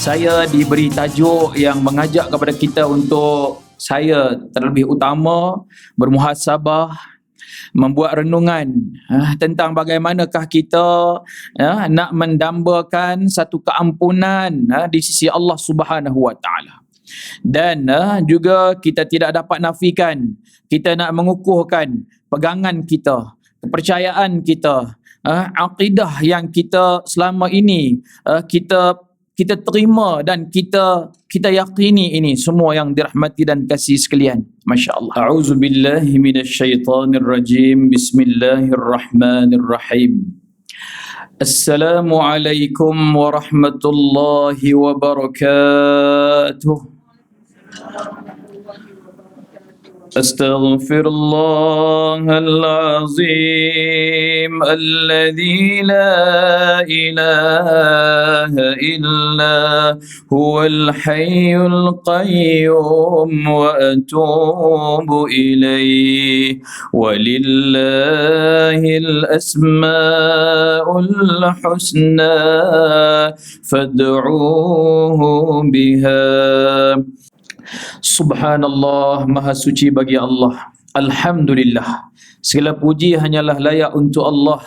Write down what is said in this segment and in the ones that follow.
Saya diberi tajuk yang mengajak kepada kita untuk saya terlebih utama bermuhasabah, membuat renungan tentang bagaimanakah kita nak mendambakan satu keampunan di sisi Allah Subhanahu Wa Taala. Dan juga kita tidak dapat nafikan, kita nak mengukuhkan pegangan kita, kepercayaan kita, akidah yang kita selama ini kita terima dan kita yakini ini semua yang dirahmati dan kasih sekalian. Masya-Allah. A'udzubillahi minasyaitonirrajim. Bismillahirrahmanirrahim. Assalamualaikum warahmatullahi wabarakatuh. أستغفر الله العظيم الذي لا إله إلا هو الحي القيوم وأتوب إليه ولله الأسماء الحسنى فادعوه بها. Subhanallah, maha suci bagi Allah. Alhamdulillah, segala puji hanyalah layak untuk Allah.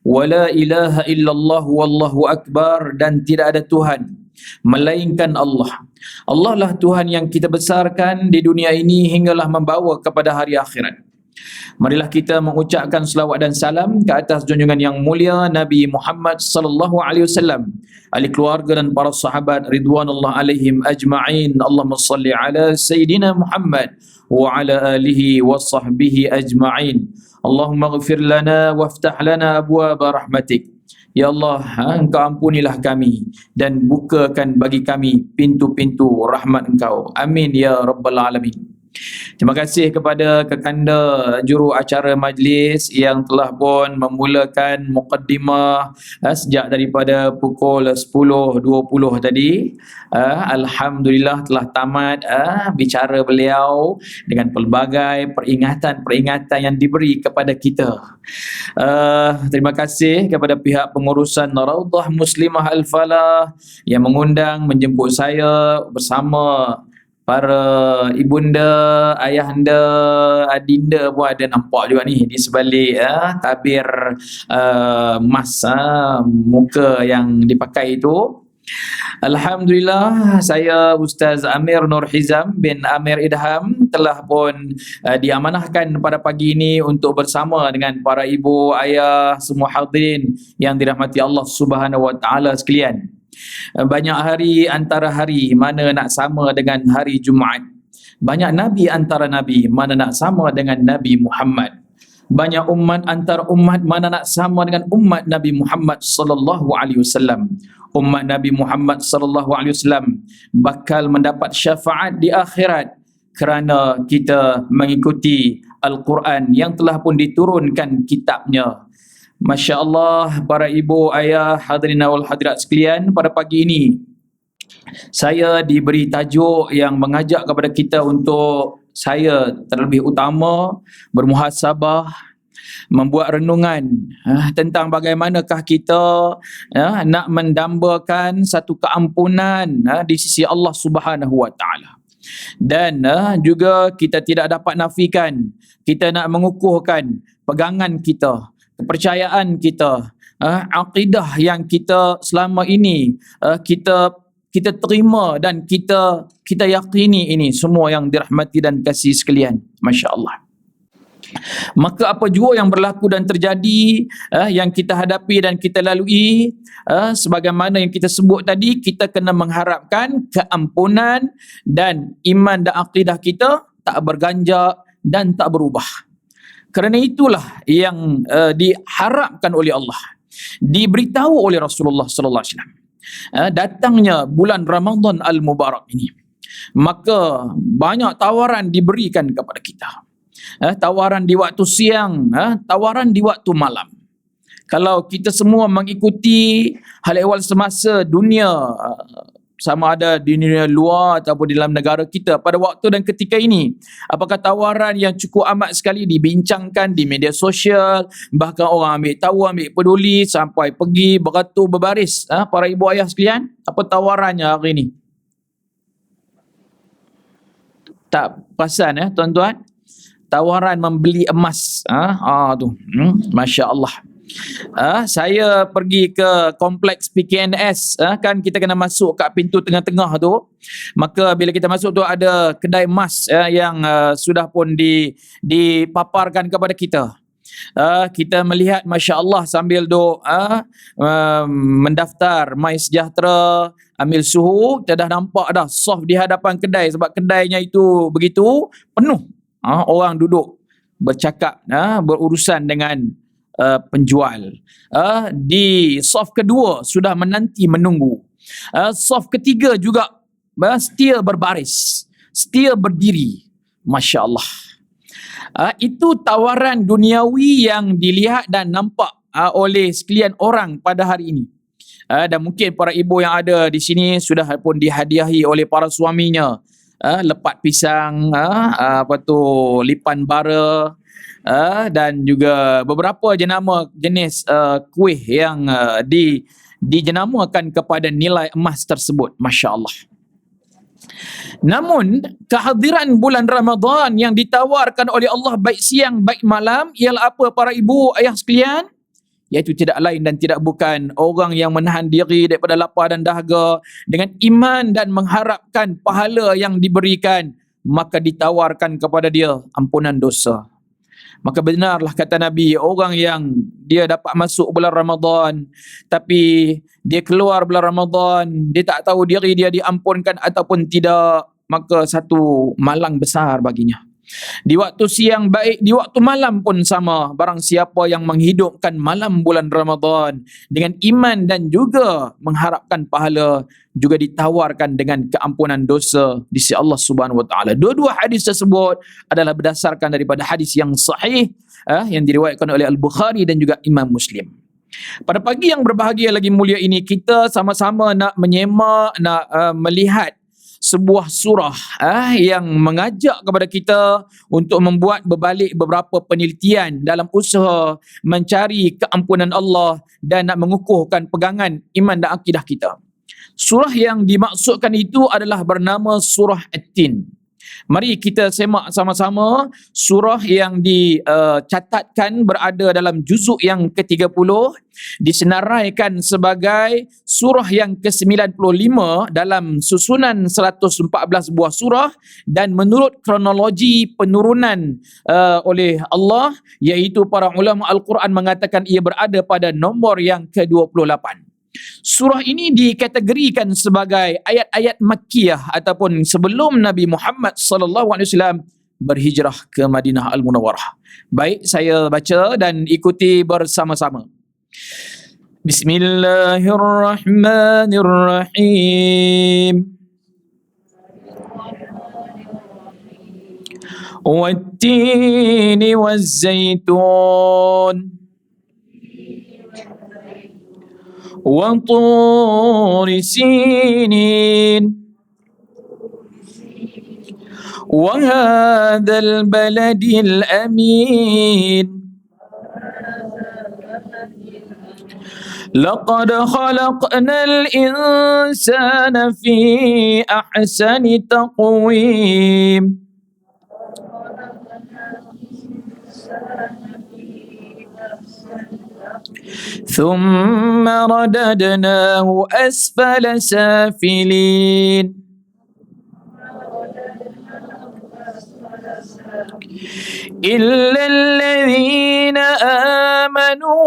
Wala ilaha illallah wallahu akbar, dan tidak ada Tuhan melainkan Allah. Allah lah Tuhan yang kita besarkan di dunia ini hinggalah membawa kepada hari akhirat. Marilah kita mengucapkan selawat dan salam ke atas junjungan yang mulia Nabi Muhammad sallallahu alaihi wasallam, ahli keluarga dan para sahabat ridwanullah alaihim ajma'in. Allahumma salli ala sayyidina Muhammad wa ala alihi wa sahbihi ajma'in. Allahumma ighfir lana waftah lana abwaaba rahmatik. Ya Allah, Engkau ampunilah kami dan bukakan bagi kami pintu-pintu rahmat Engkau. Amin ya rabbal alamin. Terima kasih kepada kekanda juru acara majlis yang telah pun memulakan mukaddimah sejak daripada pukul 10.20 tadi. Alhamdulillah telah tamat bicara beliau dengan pelbagai peringatan-peringatan yang diberi kepada kita. Terima kasih kepada pihak pengurusan Raudhah Muslimah Al-Falah yang mengundang menjemput saya bersama para ibunda, ayahanda, adinda pun ada nampak juga ni di sebalik tabir emas muka yang dipakai itu. Alhamdulillah, saya Ustaz Amir Nur Hizam bin Amir Idham telah pun diamanahkan pada pagi ini untuk bersama dengan para ibu, ayah, semua hadirin yang dirahmati Allah Subhanahu Wa Taala sekalian. Banyak hari antara hari, mana nak sama dengan hari Jumaat. Banyak nabi antara nabi, mana nak sama dengan Nabi Muhammad. Banyak umat antara umat, mana nak sama dengan umat Nabi Muhammad sallallahu alaihi wasallam. Umat Nabi Muhammad sallallahu alaihi wasallam bakal mendapat syafaat di akhirat kerana kita mengikuti Al-Quran yang telah pun diturunkan kitabnya. Masya Allah, para ibu, ayah, hadirin wal hadirat sekalian, pada pagi ini saya diberi tajuk yang mengajak kepada kita untuk saya terlebih utama bermuhasabah, membuat renungan tentang bagaimanakah kita nak mendambakan satu keampunan di sisi Allah Subhanahu Wa Taala. Dan juga kita tidak dapat nafikan, kita nak mengukuhkan pegangan kita, kepercayaan kita, akidah yang kita selama ini kita terima dan kita yakini ini semua yang dirahmati dan kasih sekalian. Masya-Allah. Maka apa jua yang berlaku dan terjadi, yang kita hadapi dan kita lalui, sebagaimana yang kita sebut tadi, kita kena mengharapkan keampunan dan iman dan akidah kita tak berganjak dan tak berubah. Kerana itulah yang diharapkan oleh Allah, diberitahu oleh Rasulullah sallallahu alaihi wasallam. Datangnya bulan Ramadan Al-Mubarak ini, maka banyak tawaran diberikan kepada kita. Tawaran di waktu siang, tawaran di waktu malam. Kalau kita semua mengikuti hal ehwal semasa dunia sama ada di dunia luar ataupun di dalam negara kita pada waktu dan ketika ini. Apakah tawaran yang cukup amat sekali dibincangkan di media sosial, bahkan orang ambil tahu, ambil peduli sampai pergi beratur berbaris. Para ibu ayah sekalian, apa tawarannya hari ini? Tak perasan tuan-tuan? Tawaran membeli emas. Masya Allah. Saya pergi ke kompleks PKNS, kan kita kena masuk kat pintu tengah-tengah tu. Maka bila kita masuk tu ada kedai emas yang sudah pun dipaparkan kepada kita. Kita melihat Masya Allah sambil mendaftar My Sejahtera, ambil suhu, kita dah nampak dah soft di hadapan kedai sebab kedainya itu begitu penuh. Orang duduk bercakap, berurusan dengan penjual. Di soft kedua sudah menanti menunggu. Soft ketiga juga setia berbaris, setia berdiri. Masya Allah. Itu tawaran duniawi yang dilihat dan nampak oleh sekalian orang pada hari ini. Dan mungkin para ibu yang ada di sini sudah pun dihadiahi oleh para suaminya. Lepat pisang, lipan bara, dan juga beberapa jenis kuih yang dijenamakan kepada nilai emas tersebut. Masya Allah. Namun kehadiran bulan Ramadan yang ditawarkan oleh Allah baik siang baik malam ialah apa para ibu ayah sekalian? Iaitu tidak lain dan tidak bukan orang yang menahan diri daripada lapar dan dahaga dengan iman dan mengharapkan pahala yang diberikan, maka ditawarkan kepada dia ampunan dosa. Maka benarlah kata Nabi, orang yang dia dapat masuk bulan Ramadan tapi dia keluar bulan Ramadan, dia tak tahu diri dia diampunkan ataupun tidak, maka satu malang besar baginya. Di waktu siang baik, di waktu malam pun sama. Barang siapa yang menghidupkan malam bulan Ramadan dengan iman dan juga mengharapkan pahala, juga ditawarkan dengan keampunan dosa di sisi Allah Subhanahu wa taala. Dua-dua hadis tersebut adalah berdasarkan daripada hadis yang sahih yang diriwayatkan oleh Al-Bukhari dan juga Imam Muslim. Pada pagi yang berbahagia lagi mulia ini, kita sama-sama nak menyemak, nak melihat sebuah surah yang mengajak kepada kita untuk membuat berbalik beberapa penelitian dalam usaha mencari keampunan Allah dan nak mengukuhkan pegangan iman dan akidah kita. Surah yang dimaksudkan itu adalah bernama Surah At-Tin. Mari kita semak sama-sama surah yang dicatatkan berada dalam juzuk yang ke-30, disenaraikan sebagai surah yang ke-95 dalam susunan 114 buah surah, dan menurut kronologi penurunan oleh Allah, iaitu para ulama Al-Quran mengatakan ia berada pada nombor yang ke-28. Surah ini dikategorikan sebagai ayat-ayat Makkiyah ataupun sebelum Nabi Muhammad sallallahu alaihi wasallam berhijrah ke Madinah Al-Munawwarah. Baik, saya baca dan ikuti bersama-sama. Bismillahirrahmanirrahim. Wat-tini waz-zaitun وطور سينين وهذا البلد الأمين لقد خلقنا الإنسان في أحسن تقويم ثم رددناه أسفل سافلين إلا الذين آمنوا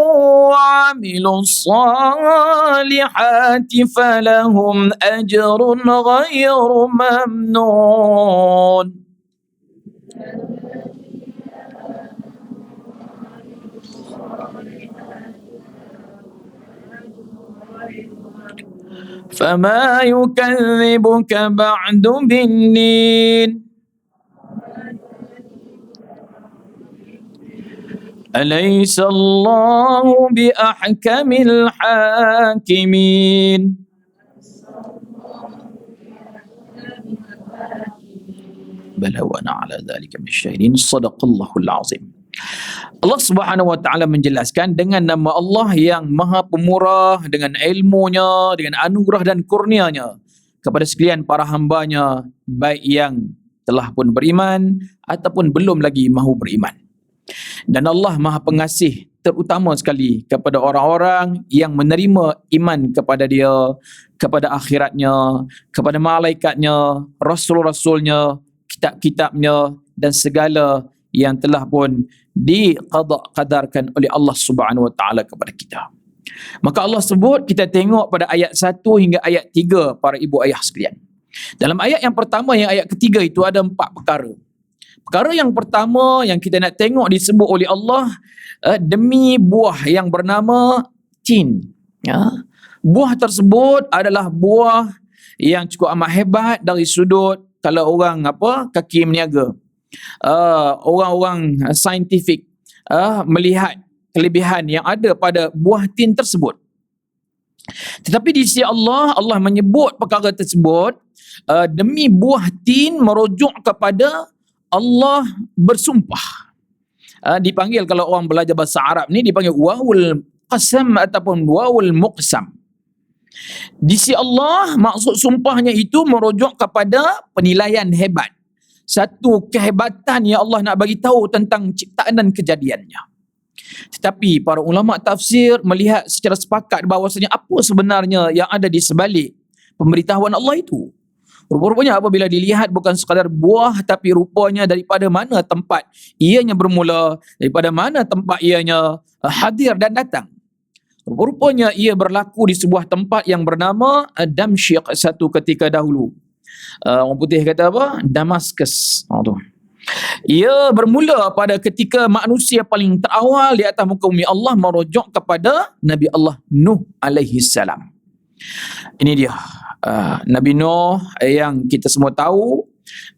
وعملوا الصالحات فلهم أجر غير ممنون. فما يكذبك بعد بالدين أليس الله بأحكم الحاكمين. bala wa ana ala dzalika minasyahidin. Shadaqallahul azim. Allah Subhanahu wa taala menjelaskan dengan nama Allah yang Maha Pemurah, dengan ilmunya, dengan anugerah dan kurnianya kepada sekalian para hambanya, baik yang telah pun beriman ataupun belum lagi mahu beriman. Dan Allah Maha Pengasih terutama sekali kepada orang-orang yang menerima iman kepada Dia, kepada akhiratnya, kepada malaikatnya, rasul-rasulnya, kitab-kitabnya dan segala yang telah pun diqada-qadarkan oleh Allah Subhanahu wa taala kepada kita. Maka Allah sebut, kita tengok pada ayat 1 hingga ayat 3 para ibu ayah sekalian. Dalam ayat yang pertama yang ayat ketiga itu ada 4 perkara. Perkara yang pertama yang kita nak tengok disebut oleh Allah demi buah yang bernama tin. Ya. Buah tersebut adalah buah yang cukup amat hebat dari sudut kalau orang kaki meniaga. Orang-orang saintifik melihat kelebihan yang ada pada buah tin tersebut. Tetapi di sisi Allah, Allah menyebut perkara tersebut demi buah tin merujuk kepada Allah bersumpah. Dipanggil, kalau orang belajar bahasa Arab ni dipanggil wawul qasam ataupun wawul muqsam. Di sisi Allah, maksud sumpahnya itu merujuk kepada penilaian hebat. Satu kehebatan yang Allah nak bagi tahu tentang ciptaan dan kejadiannya. Tetapi para ulama tafsir melihat secara sepakat bahawasanya apa sebenarnya yang ada di sebalik pemberitahuan Allah itu. Rupa-rupanya apabila dilihat bukan sekadar buah, tapi rupanya daripada mana tempat ianya bermula, daripada mana tempat ianya hadir dan datang. Rupa-rupanya ia berlaku di sebuah tempat yang bernama Damsyik satu ketika dahulu. Orang putih kata apa? Damaskus. Ia bermula pada ketika manusia paling terawal di atas muka bumi. Allah merujuk kepada Nabi Allah Nuh alaihi salam. Ini dia Nabi Nuh yang kita semua tahu,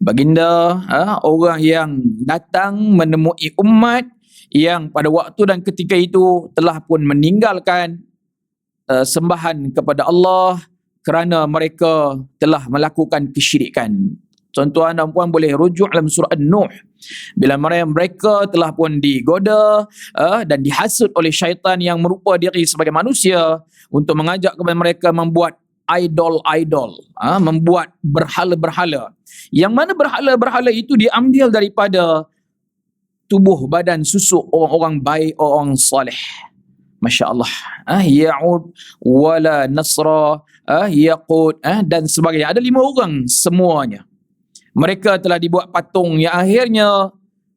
baginda, orang yang datang menemui umat yang pada waktu dan ketika itu telah pun meninggalkan sembahan kepada Allah kerana mereka telah melakukan kesyirikan. Tuan-tuan dan puan boleh rujuk dalam surah An-Nuh. Bila mereka telah pun digoda dan dihasut oleh syaitan yang merupa diri sebagai manusia untuk mengajak kepada mereka membuat idol-idol, membuat berhala-berhala. Yang mana berhala-berhala itu diambil daripada tubuh badan susuk orang-orang baik, orang salih. Masya Allah. Ya'ud wala nasra, yaqud dan sebagainya. Ada 5 orang semuanya. Mereka telah dibuat patung yang akhirnya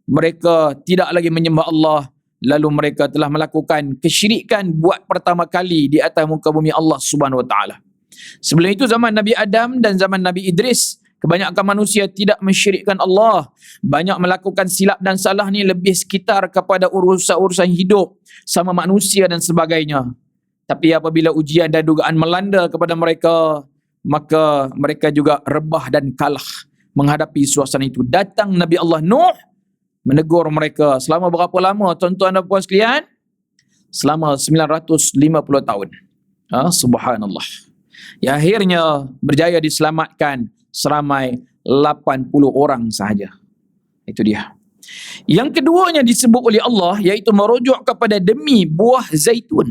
mereka tidak lagi menyembah Allah. Lalu mereka telah melakukan kesyirikan buat pertama kali di atas muka bumi Allah Subhanahu wa taala. Sebelum itu zaman Nabi Adam dan zaman Nabi Idris, kebanyakan manusia tidak mensyirikkan Allah. Banyak melakukan silap dan salah ni lebih sekitar kepada urusan-urusan hidup sama manusia dan sebagainya. Tapi apabila ujian dan dugaan melanda kepada mereka, maka mereka juga rebah dan kalah menghadapi suasana itu. Datang Nabi Allah Nuh menegur mereka selama berapa lama tuan-tuan dan puan sekalian? Selama 950 tahun. Subhanallah. Yang akhirnya berjaya diselamatkan seramai 80 orang sahaja. Itu dia. Yang keduanya disebut oleh Allah, iaitu merujuk kepada demi buah zaitun.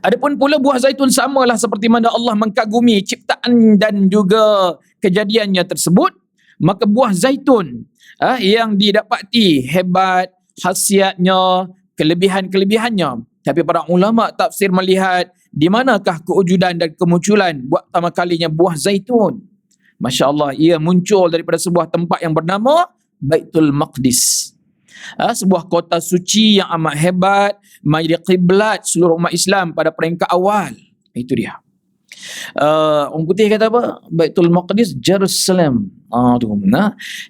Adapun pula buah zaitun samalah seperti mana Allah mengkagumi ciptaan dan juga kejadiannya tersebut, maka buah zaitun yang didapati hebat, khasiatnya, kelebihan-kelebihannya. Tapi para ulama tafsir melihat di manakah kewujudan dan kemunculan buat pertama kalinya buah zaitun. Masya Allah, ia muncul daripada sebuah tempat yang bernama Baitul Maqdis. Sebuah kota suci yang amat hebat, menjadi kiblat seluruh umat Islam pada peringkat awal. Itu dia. Orang putih kata apa? Baitul Maqdis, Jerusalem.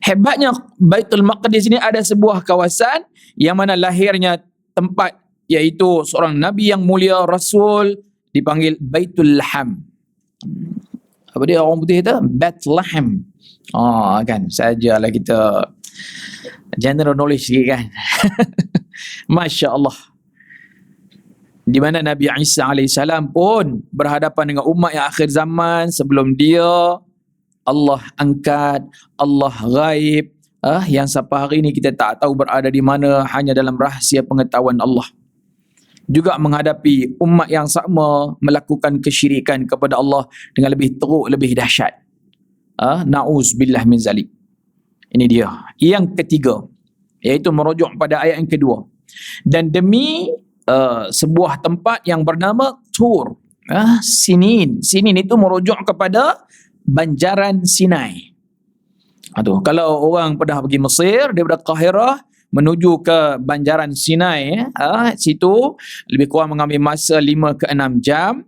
Hebatnya Baitul Maqdis ini ada sebuah kawasan yang mana lahirnya tempat, iaitu seorang Nabi yang mulia, Rasul, dipanggil Baitul Laham. Apa dia orang putih kata? Bethlehem. Kan, sajalah kita general knowledge sikit kan. Masya Allah. Di mana Nabi Isa AS pun berhadapan dengan umat yang akhir zaman sebelum dia. Allah angkat, Allah ghaib, yang sampai hari ini kita tak tahu berada di mana, hanya dalam rahsia pengetahuan Allah. Juga menghadapi umat yang sama melakukan kesyirikan kepada Allah dengan lebih teruk, lebih dahsyat. Na'uzubillah min zalik. Ini dia. Yang ketiga, iaitu merujuk pada ayat yang kedua. Dan demi sebuah tempat yang bernama Tur, Sinin. Sinin itu merujuk kepada banjaran Sinai. Kalau orang pernah pergi Mesir daripada Qahirah menuju ke banjaran Sinai, situ lebih kurang mengambil masa 5 ke 6 jam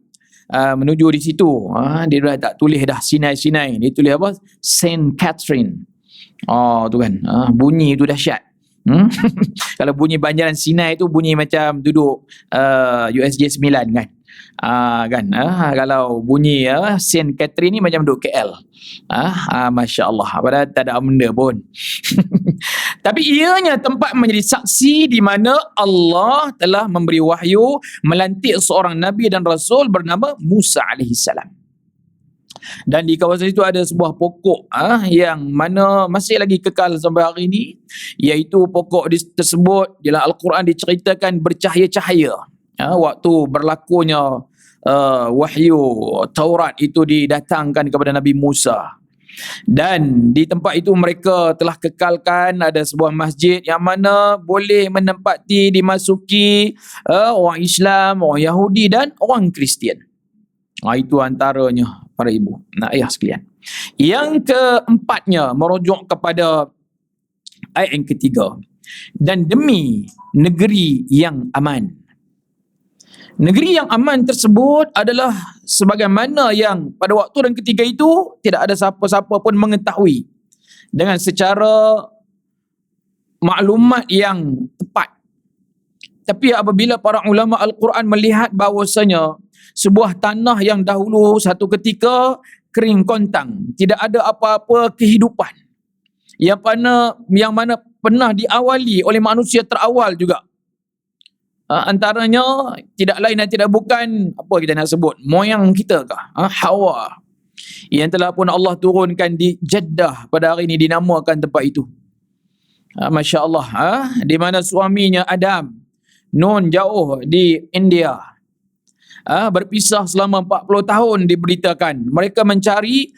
menuju di situ. Dia dah tak tulis dah Sinai, dia tulis apa? Saint Catherine. Tu kan, bunyi tu dahsyat. Kalau bunyi banjaran Sinai tu bunyi macam duduk USJ 9 kan. Kalau bunyi Saint Catherine ni macam duduk KL. Masya Allah, padahal tak ada benda pun. Tapi ianya tempat menjadi saksi di mana Allah telah memberi wahyu melantik seorang Nabi dan Rasul bernama Musa alaihissalam. Dan di kawasan itu ada sebuah pokok yang mana masih lagi kekal sampai hari ini, iaitu pokok tersebut dalam Al-Quran diceritakan bercahaya-cahaya waktu berlakunya wahyu Taurat itu didatangkan kepada Nabi Musa. Dan di tempat itu mereka telah kekalkan ada sebuah masjid yang mana boleh menempati dimasuki orang Islam, orang Yahudi dan orang Kristian. Itu antaranya para ibu, ayah sekalian. Yang keempatnya merujuk kepada ayat yang ketiga. Dan demi negeri yang aman. Negeri yang aman tersebut adalah sebagaimana yang pada waktu dan ketika itu tidak ada siapa-siapa pun mengetahui dengan secara maklumat yang tepat. Tapi apabila para ulama Al-Quran melihat bahawasanya sebuah tanah yang dahulu satu ketika kering kontang, tidak ada apa-apa kehidupan, yang mana pernah diawali oleh manusia terawal juga. Antaranya tidak lain dan tidak bukan, apa kita nak sebut, moyang kita kah? Hawa, yang telah pun Allah turunkan di Jeddah pada hari ini, dinamakan tempat itu. Masya Allah, di mana suaminya Adam, Nun jauh di India, berpisah selama 40 tahun diberitakan. Mereka mencari,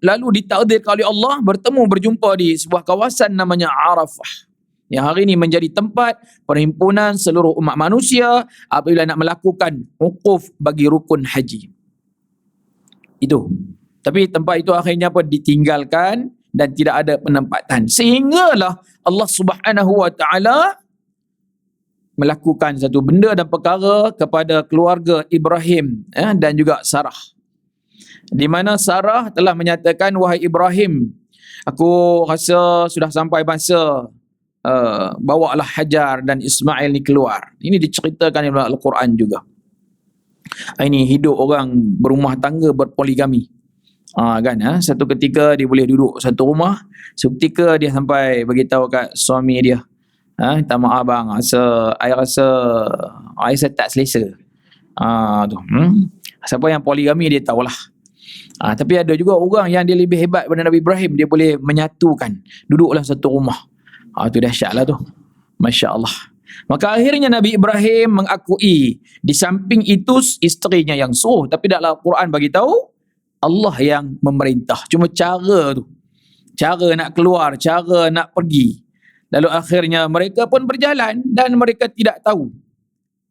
lalu ditakdirkan oleh Allah bertemu berjumpa di sebuah kawasan namanya Arafah, yang hari ini menjadi tempat perhimpunan seluruh umat manusia apabila nak melakukan wukuf bagi rukun haji. Itu. Tapi tempat itu akhirnya pun ditinggalkan dan tidak ada penempatan. Sehinggalah Allah Subhanahu wa taala melakukan satu benda dan perkara kepada keluarga Ibrahim dan juga Sarah. Di mana Sarah telah menyatakan, wahai Ibrahim, aku rasa sudah sampai masa bawalah Hajar dan Ismail ni keluar. Ini diceritakan dalam Al-Quran juga. Ini hidup orang berumah tangga berpoligami. Satu ketika dia boleh duduk satu rumah, seketika dia sampai beritahu kat suami dia, minta maaf bang, rasa tak selesa. Siapa yang poligami dia tahulah. Tapi ada juga orang yang dia lebih hebat daripada Nabi Ibrahim, dia boleh menyatukan, duduklah satu rumah. Itu dahsyatlah tu. Masya Allah. Maka akhirnya Nabi Ibrahim mengakui, di samping itu isterinya yang suruh, tapi dalam Al-Quran bagi tahu Allah yang memerintah. Cuma cara tu, cara nak keluar, cara nak pergi. Lalu akhirnya mereka pun berjalan dan mereka tidak tahu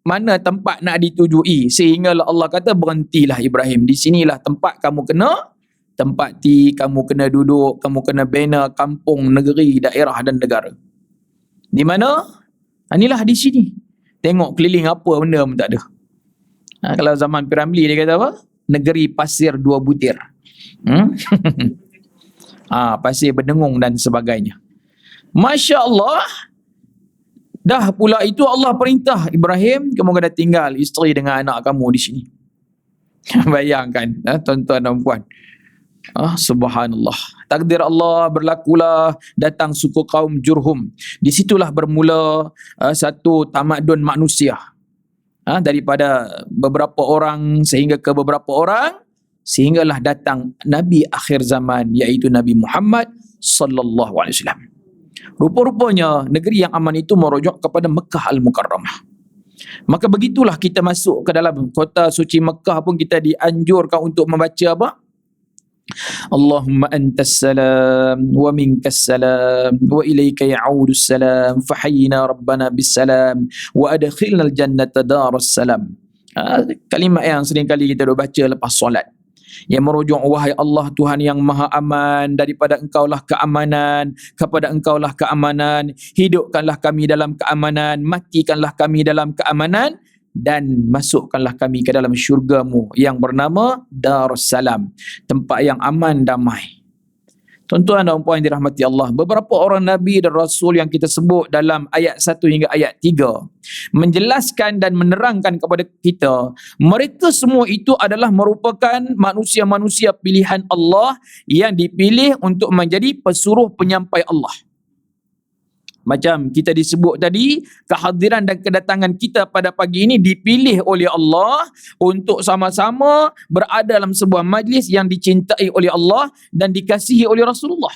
mana tempat nak ditujui, sehingga Allah kata, berhentilah Ibrahim, di sinilah tempat kamu kena tempati, kamu kena duduk, kamu kena bina kampung, negeri, daerah dan negara. Di mana? Inilah di sini. Tengok keliling apa benda pun tak ada. Kalau zaman Piramli dia kata apa? Negeri pasir dua butir. Pasir berdengung dan sebagainya. Masya Allah. Dah pula itu Allah perintah Ibrahim, kamu kena tinggal isteri dengan anak kamu di sini. Bayangkan, tuan-tuan dan puan. Subhanallah. Takdir Allah berlakulah, datang suku kaum Jurhum. Di situlah bermula satu tamadun manusia. Daripada beberapa orang sehingga ke beberapa orang, sehinggalah datang Nabi akhir zaman, iaitu Nabi Muhammad sallallahu alaihi wasallam. Rupa-rupanya negeri yang aman itu merujuk kepada Mekah Al-Mukarramah. Maka begitulah kita masuk ke dalam kota suci Mekah pun kita dianjurkan untuk membaca apa? Allahumma antas salam wa minkas salam wa ilaika ya'udus salam fahayyina rabbana bis salam wa adkhilna al jannata daras salam. Kalimat yang sering kali kita baca lepas solat, yang merujuk, wahai Allah Tuhan yang maha aman, daripada engkaulah keamanan, kepada engkaulah keamanan, hidupkanlah kami dalam keamanan, matikanlah kami dalam keamanan, dan masukkanlah kami ke dalam syurgamu yang bernama Darussalam, tempat yang aman, damai. Tuan-tuan dan puan yang dirahmati Allah, beberapa orang Nabi dan Rasul yang kita sebut dalam ayat 1 hingga ayat 3 menjelaskan dan menerangkan kepada kita, mereka semua itu adalah merupakan manusia-manusia pilihan Allah yang dipilih untuk menjadi pesuruh penyampai Allah. Macam kita disebut tadi, kehadiran dan kedatangan kita pada pagi ini dipilih oleh Allah untuk sama-sama berada dalam sebuah majlis yang dicintai oleh Allah dan dikasihi oleh Rasulullah.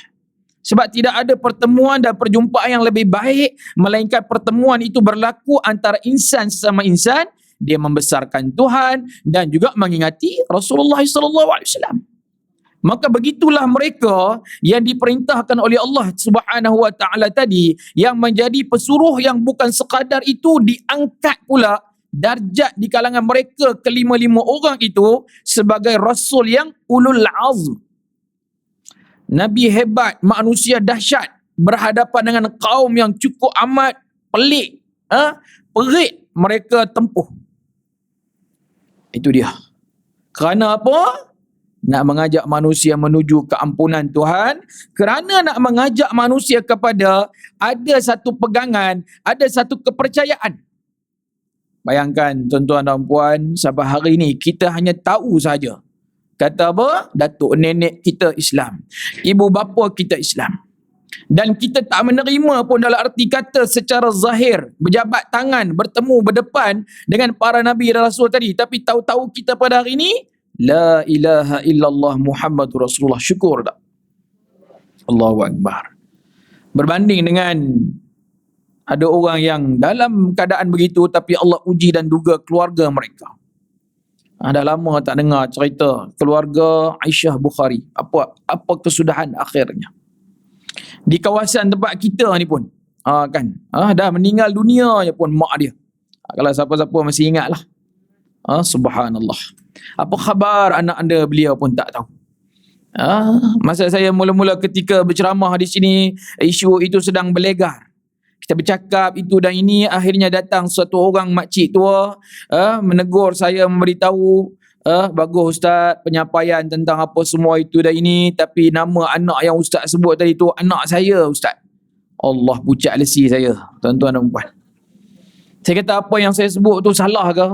Sebab tidak ada pertemuan dan perjumpaan yang lebih baik melainkan pertemuan itu berlaku antara insan sesama insan, dia membesarkan Tuhan dan juga mengingati Rasulullah sallallahu alaihi wasallam. Maka begitulah mereka yang diperintahkan oleh Allah Subhanahu wa taala tadi, yang menjadi pesuruh yang bukan sekadar itu diangkat pula darjat di kalangan mereka kelima-lima orang itu sebagai rasul yang ulul azm. Nabi hebat, manusia dahsyat, berhadapan dengan kaum yang cukup amat pelik, perit mereka tempuh. Itu dia. Kerana apa? Nak mengajak manusia menuju keampunan Tuhan, kerana nak mengajak manusia kepada ada satu pegangan, ada satu kepercayaan. Bayangkan tuan-tuan dan puan, sampai hari ini kita hanya tahu saja. Kata apa? Datuk nenek kita Islam, ibu bapa kita Islam. Dan kita tak menerima pun dalam arti kata secara zahir, berjabat tangan, bertemu, berdepan dengan para Nabi dan Rasul tadi. Tapi tahu-tahu kita pada hari ini, La ilaha illallah Muhammadur Rasulullah. Syukur tak? Allahu Akbar. Berbanding dengan ada orang yang dalam keadaan begitu tapi Allah uji dan duga keluarga mereka. Dah lama tak dengar cerita keluarga Aisyah Bukhari. Apa kesudahan akhirnya. Di kawasan tempat kita ni pun dah meninggal dunia je pun mak dia. Kalau siapa-siapa masih ingat lah. Subhanallah. Apa khabar anak anda, beliau pun tak tahu. Masa saya mula-mula ketika berceramah di sini, isu itu sedang berlegar. Kita bercakap itu dan ini, akhirnya datang satu orang makcik tua menegur saya, memberitahu, bagus Ustaz penyampaian tentang apa semua itu dan ini, tapi nama anak yang Ustaz sebut tadi tu anak saya Ustaz. Allah pucat lesi saya, tuan-tuan dan puan. Saya kata apa yang saya sebut tu salah ke?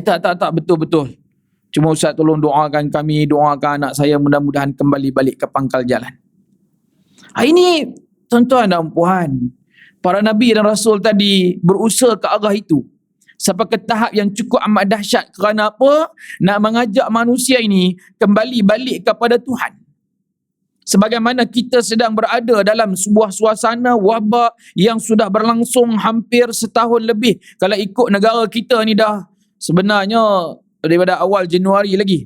Tak, betul-betul. Cuma Ustaz tolong doakan kami, doakan anak saya mudah-mudahan kembali balik ke pangkal jalan. Ini tuan-tuan dan puan, para Nabi dan Rasul tadi berusaha ke arah itu. Sampai ke tahap yang cukup amat dahsyat. Kerana apa? Nak mengajak manusia ini kembali balik kepada Tuhan. Sebagaimana kita sedang berada dalam sebuah suasana wabak yang sudah berlangsung hampir setahun lebih. Kalau ikut negara kita ni dah sebenarnya daripada awal Januari lagi.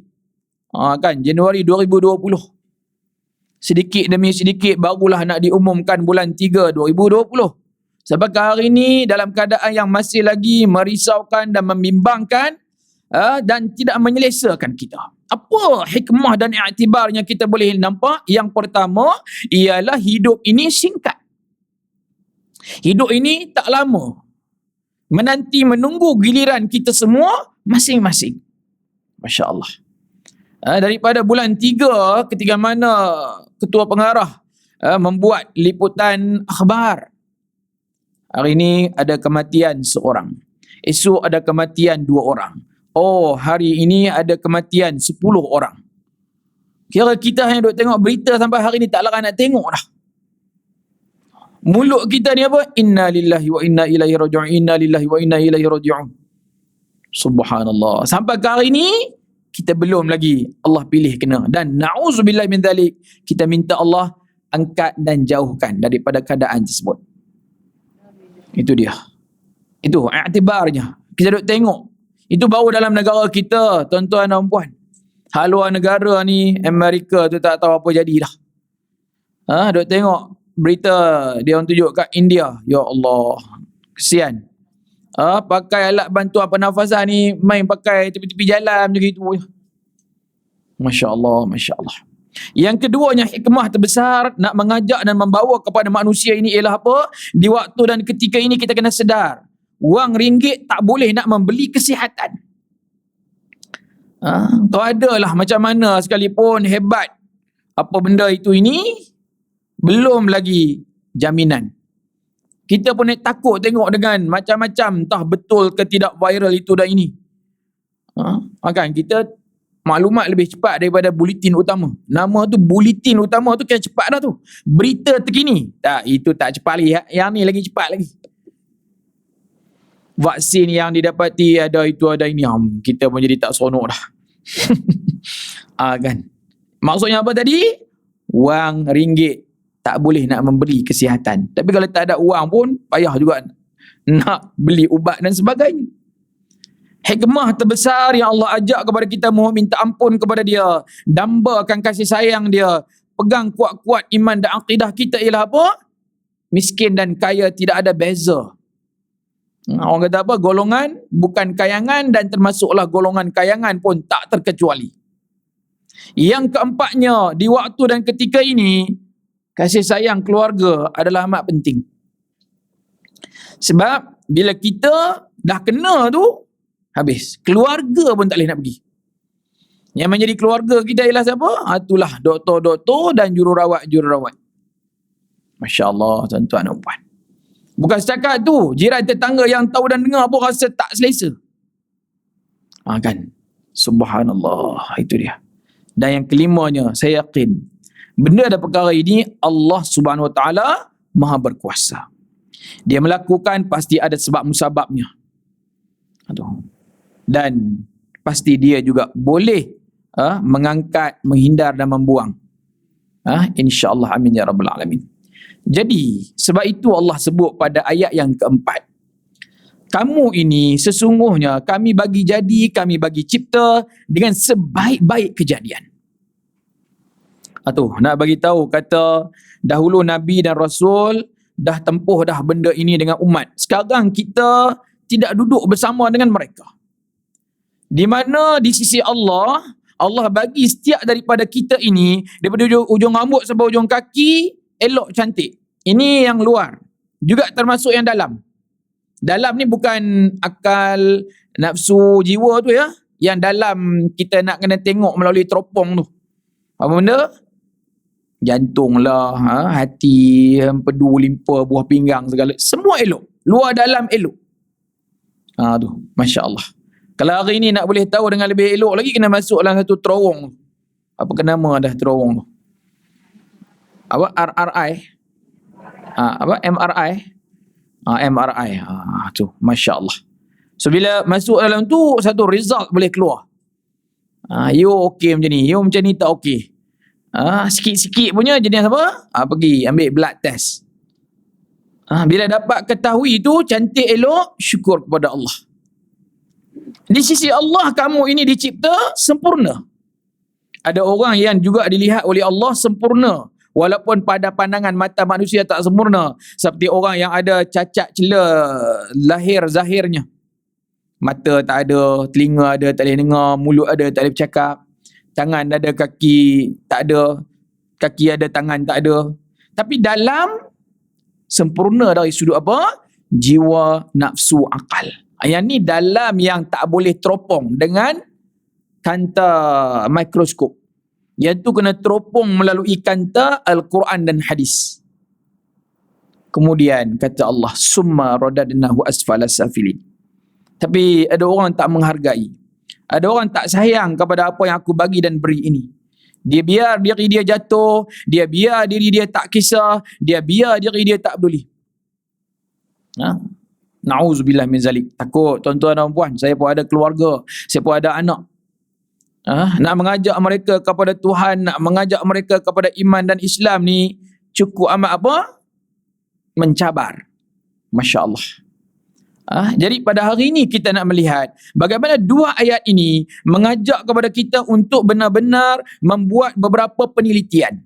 Januari 2020. Sedikit demi sedikit barulah nak diumumkan bulan 3 2020. Sampai ke hari ini dalam keadaan yang masih lagi merisaukan dan membimbangkan dan tidak menyelesakan kita. Apa hikmah dan iktibarnya kita boleh nampak? Yang pertama ialah hidup ini singkat. Hidup ini tak lama. Menanti menunggu giliran kita semua masing-masing. Masya Allah. Daripada bulan 3 ketika mana ketua pengarah membuat liputan akhbar. Hari ini ada kematian seorang. Esok ada kematian 2 orang. Hari ini ada kematian 10 orang. Kira kita hanya duk tengok berita sampai hari ini tak larang nak tengok dah. Mulut kita ni apa? Inna lillahi wa inna ilaihi raji'un. Inna lillahi wa inna ilaihi raji'un. Subhanallah. Sampai ke hari ini kita belum lagi Allah pilih kena. Dan na'udzubillah min dzalik, kita minta Allah angkat dan jauhkan daripada keadaan tersebut. Itu dia. Itu i'tibarnya. Kita duk tengok. Itu baru dalam negara kita, tuan-tuan dan puan. Hak luar negara ni, Amerika tu tak tahu apa jadi dah. Duk tengok berita dia orang tunjuk kat India. Ya Allah, kesian. Pakai alat bantuan pernafasan ni, main pakai tepi-tepi jalan macam itu. Masya Allah, Masya Allah. Yang keduanya, hikmah terbesar nak mengajak dan membawa kepada manusia ini ialah apa? Di waktu dan ketika ini kita kena sedar, wang ringgit tak boleh nak membeli kesihatan. Kau adalah macam mana sekalipun hebat apa benda itu ini, belum lagi jaminan. Kita pun takut tengok dengan macam-macam, entah betul ke tidak viral itu dan ini. Kan kita maklumat lebih cepat daripada buletin utama. Nama tu buletin utama tu kira cepat dah tu. Berita terkini. Tak, itu tak cepat lagi. Yang ni lagi cepat lagi. Vaksin yang didapati ada itu ada ini. Kita pun jadi tak seronok dah. Kan. Maksudnya apa tadi? Wang ringgit tak boleh nak membeli kesihatan. Tapi kalau tak ada wang pun payah juga nak beli ubat dan sebagainya. Hikmah terbesar yang Allah ajak kepada kita, mohon minta ampun kepada dia, dambakan kasih sayang dia, pegang kuat-kuat iman dan akidah kita ialah apa? Miskin dan kaya tidak ada beza. Orang kata apa? Golongan bukan kayangan, dan termasuklah golongan kayangan pun tak terkecuali. Yang keempatnya, di waktu dan ketika ini, kasih sayang keluarga adalah amat penting. Sebab bila kita dah kena tu, habis. Keluarga pun tak boleh nak pergi. Yang menjadi keluarga kita ialah siapa? Itulah doktor-doktor dan jururawat-jururawat. Masya Allah, tuan-tuan dan puan. Bukan setakat tu, jiran tetangga yang tahu dan dengar pun rasa tak selesa. Kan? Subhanallah, itu dia. Dan yang kelimanya, saya yakin, benda dan perkara ini Allah Subhanahu Wa Taala Maha berkuasa. Dia melakukan pasti ada sebab musababnya. Dan pasti dia juga boleh mengangkat, menghindar dan membuang. InsyaAllah, amin ya rabbal alamin. Jadi sebab itu Allah sebut pada ayat yang keempat, kamu ini sesungguhnya kami bagi jadi, kami bagi cipta dengan sebaik-baik kejadian. Nak bagi tahu, kata dahulu Nabi dan Rasul dah tempuh dah benda ini dengan umat. Sekarang kita tidak duduk bersama dengan mereka. Di mana di sisi Allah, Allah bagi setiap daripada kita ini, daripada ujung rambut sampai ujung kaki, elok cantik. Ini yang luar. Juga termasuk yang dalam. Dalam ni bukan akal, nafsu, jiwa tu ya. Yang dalam kita nak kena tengok melalui teropong tu. Apa benda? Jantung lah, hati, empedu, limpa, buah pinggang segala. Semua elok. Luar dalam elok. Tu, Masya Allah. Kalau hari ni nak boleh tahu dengan lebih elok lagi, kena masuk dalam satu terowong. Apa ke nama dah terowong tu? Apa? RRI? Apa? MRI? MRI. Tu, Masya Allah. So, bila masuk dalam tu, satu result boleh keluar. You okey macam ni, you macam ni tak okey. Sikit-sikit punya jenis apa? Pergi ambil blood test. Bila dapat ketahui tu, cantik elok, syukur kepada Allah. Di sisi Allah, kamu ini dicipta sempurna. Ada orang yang juga dilihat oleh Allah sempurna, walaupun pada pandangan mata manusia tak sempurna. Seperti orang yang ada cacat cela lahir zahirnya. Mata tak ada, telinga ada, tak boleh dengar, mulut ada, tak boleh bercakap, tangan ada, kaki tak ada, kaki ada, tangan tak ada. Tapi dalam sempurna dari sudut apa? Jiwa, nafsu, akal. Yang ni dalam yang tak boleh teropong dengan kanta mikroskop. Yang tu kena teropong melalui kanta Al-Quran dan hadis. Kemudian kata Allah, summa radadnahu asfala safilin. Tapi ada orang tak menghargai. Ada orang tak sayang kepada apa yang aku bagi dan beri ini. Dia biar diri dia jatuh, dia biar diri dia tak kisah, dia biar diri dia tak peduli. Na'udzubillah min zalik. Takut tuan-tuan dan puan, saya pun ada keluarga, saya pun ada anak. Nak mengajak mereka kepada Tuhan, nak mengajak mereka kepada iman dan Islam ni cukup amat apa? Mencabar. Masya Allah. Jadi pada hari ini kita nak melihat bagaimana dua ayat ini mengajak kepada kita untuk benar-benar membuat beberapa penelitian.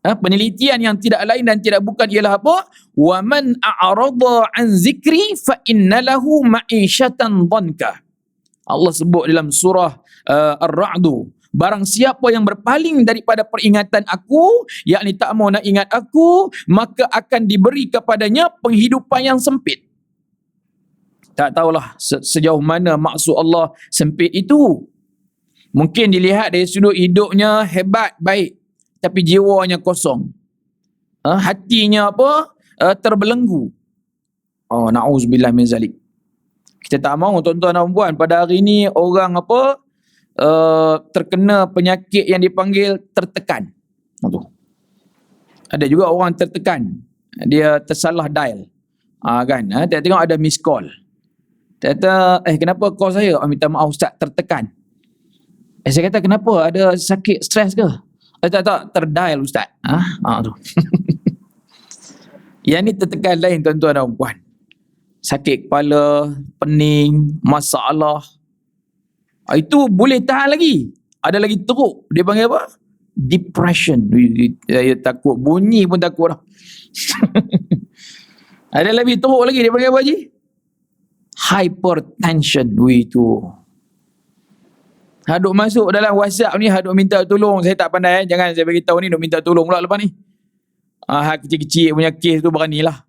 Penelitian yang tidak lain dan tidak bukan ialah apa? Wa man a'rada an zikri fa inna lahu ma'isyatan dhanka. Allah sebut dalam surah Ar-Ra'd, barang siapa yang berpaling daripada peringatan aku, yakni tak mau nak ingat aku, maka akan diberi kepadanya penghidupan yang sempit. Tak tahulah sejauh mana maksud Allah sempit itu. Mungkin dilihat dari sudut hidupnya hebat, baik, tapi jiwanya kosong. Hatinya apa? Terbelenggu. Na'udzubillah min zalik. Kita tak mahu tuan-tuan dan puan, pada hari ini orang apa? Terkena penyakit yang dipanggil tertekan. Ada juga orang tertekan. Dia tersalah dial. Kan? Tengok ada miss call. Kata, kenapa call saya? Minta maaf Ustaz, tertekan. Saya kata, kenapa? Ada sakit, stres ke? Tak, terdial Ustaz. Tu. Yang ni tertekan lain tuan-tuan dan puan. Sakit kepala, pening, masalah. Itu boleh tahan lagi. Ada lagi teruk. Dia panggil apa? Depression. Dia takut. Bunyi pun takut dah. Ada lebih teruk lagi. Dia panggil apa, Haji? Hypertension. Itu. Haduk masuk dalam WhatsApp ni, haduk minta tolong. Saya tak pandai. Jangan saya beritahu ni, duk minta tolong pula lepas ni. Kecil-kecil punya kes tu beranilah.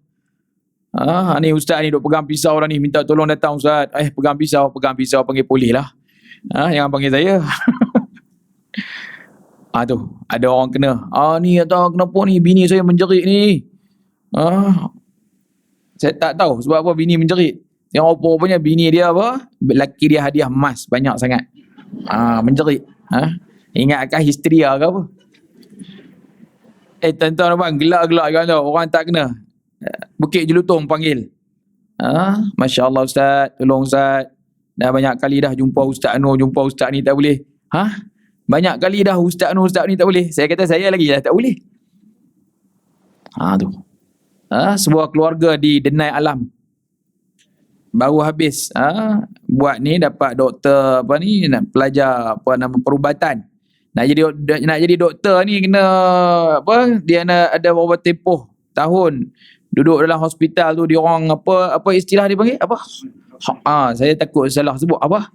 Ni Ustaz ni duk pegang pisau dah ni. Minta tolong datang Ustaz. Pegang pisau. Panggil polis lah. Jangan panggil saya. Tu ada orang kena. Ni tahu kenapa ni bini saya menjerit ni. Saya tak tahu sebab apa bini menjerit. Yang rupanya bini dia apa? Lelaki dia hadiah emas banyak sangat. Menjerit. Ingatkah histeria ke apa? Tuan-tuan abang, gelak-gelak kan tau. Orang tak kena. Bukit Jelutong panggil. Masya Allah Ustaz, tolong Ustaz. Dah banyak kali dah jumpa Ustaz Nur, jumpa Ustaz ni tak boleh. Banyak kali dah Ustaz Nur, Ustaz ni tak boleh. Saya kata saya lagi dah tak boleh. Tu. Sebuah keluarga di Denai Alam. Baru habis buat ni, dapat doktor apa ni, nak pelajar apa nama perubatan. Nak jadi doktor ni kena apa? Dia ada beberapa tempoh tahun duduk dalam hospital tu. Dia orang apa istilah dia panggil? Apa? Saya takut salah sebut apa?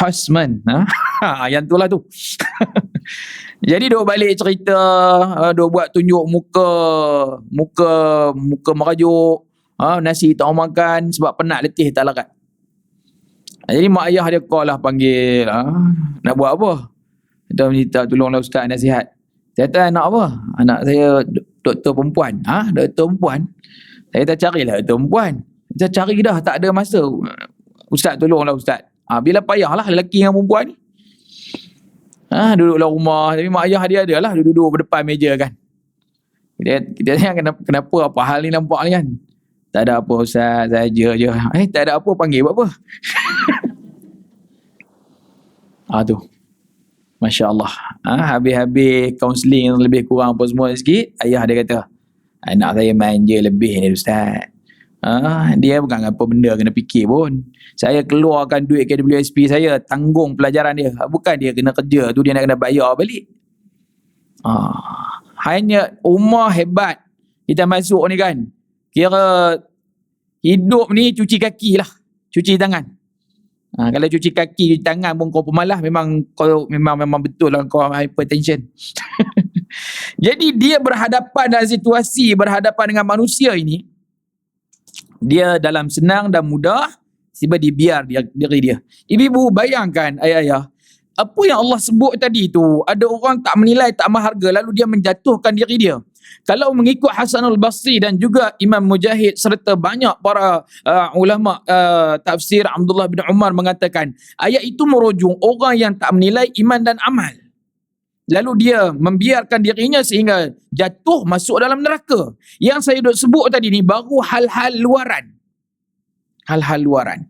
Husman. Yang tu lah tu. Jadi duk balik cerita, duk buat tunjuk muka merajuk. Nasi tak mau makan sebab penat, letih, tak larat. Jadi mak ayah dia call lah, panggil. Nak buat apa? Dia minta tolonglah Ustaz nasihat. Saya kata anak apa? Anak saya doktor perempuan. Doktor perempuan? Saya kata carilah doktor perempuan. Kita cari dah, tak ada masa. Ustaz tolonglah Ustaz. Bila payahlah lelaki dengan perempuan ni. Duduklah rumah. Tapi mak ayah dia adalah duduk berdepan meja kan. Kita tanya kenapa apa hal ni nampak ni kan. Tak ada apa Ustaz, saja je. Tak ada apa, panggil buat apa? Tu. Masya Allah. Habis-habis kaunseling lebih kurang apa semua sikit, ayah dia kata, anak saya main je lebih ni Ustaz. Dia bukan apa benda kena fikir pun. Saya keluarkan duit KWSP saya, tanggung pelajaran dia. Bukan dia kena kerja tu, dia nak kena bayar balik. Hanya rumah hebat kita masuk ni kan, kira hidup ni cuci kaki lah, cuci tangan. Kalau cuci kaki, cuci tangan pun kau pemalas, memang betul lah kau hypertension. Jadi dia berhadapan dengan situasi, berhadapan dengan manusia ini, dia dalam senang dan mudah, tiba dibiar diri dia. Ibu-ibu bayangkan, ayah-ayah, apa yang Allah sebut tadi tu, ada orang tak menilai, tak mengharga, lalu dia menjatuhkan diri dia. Kalau mengikut Hasanul Basri dan juga Imam Mujahid serta banyak para ulama tafsir, Abdullah bin Umar mengatakan, ayat itu merujuk orang yang tak menilai iman dan amal. Lalu dia membiarkan dirinya sehingga jatuh masuk dalam neraka. Yang saya duk sebut tadi ni baru hal-hal luaran. Hal-hal luaran.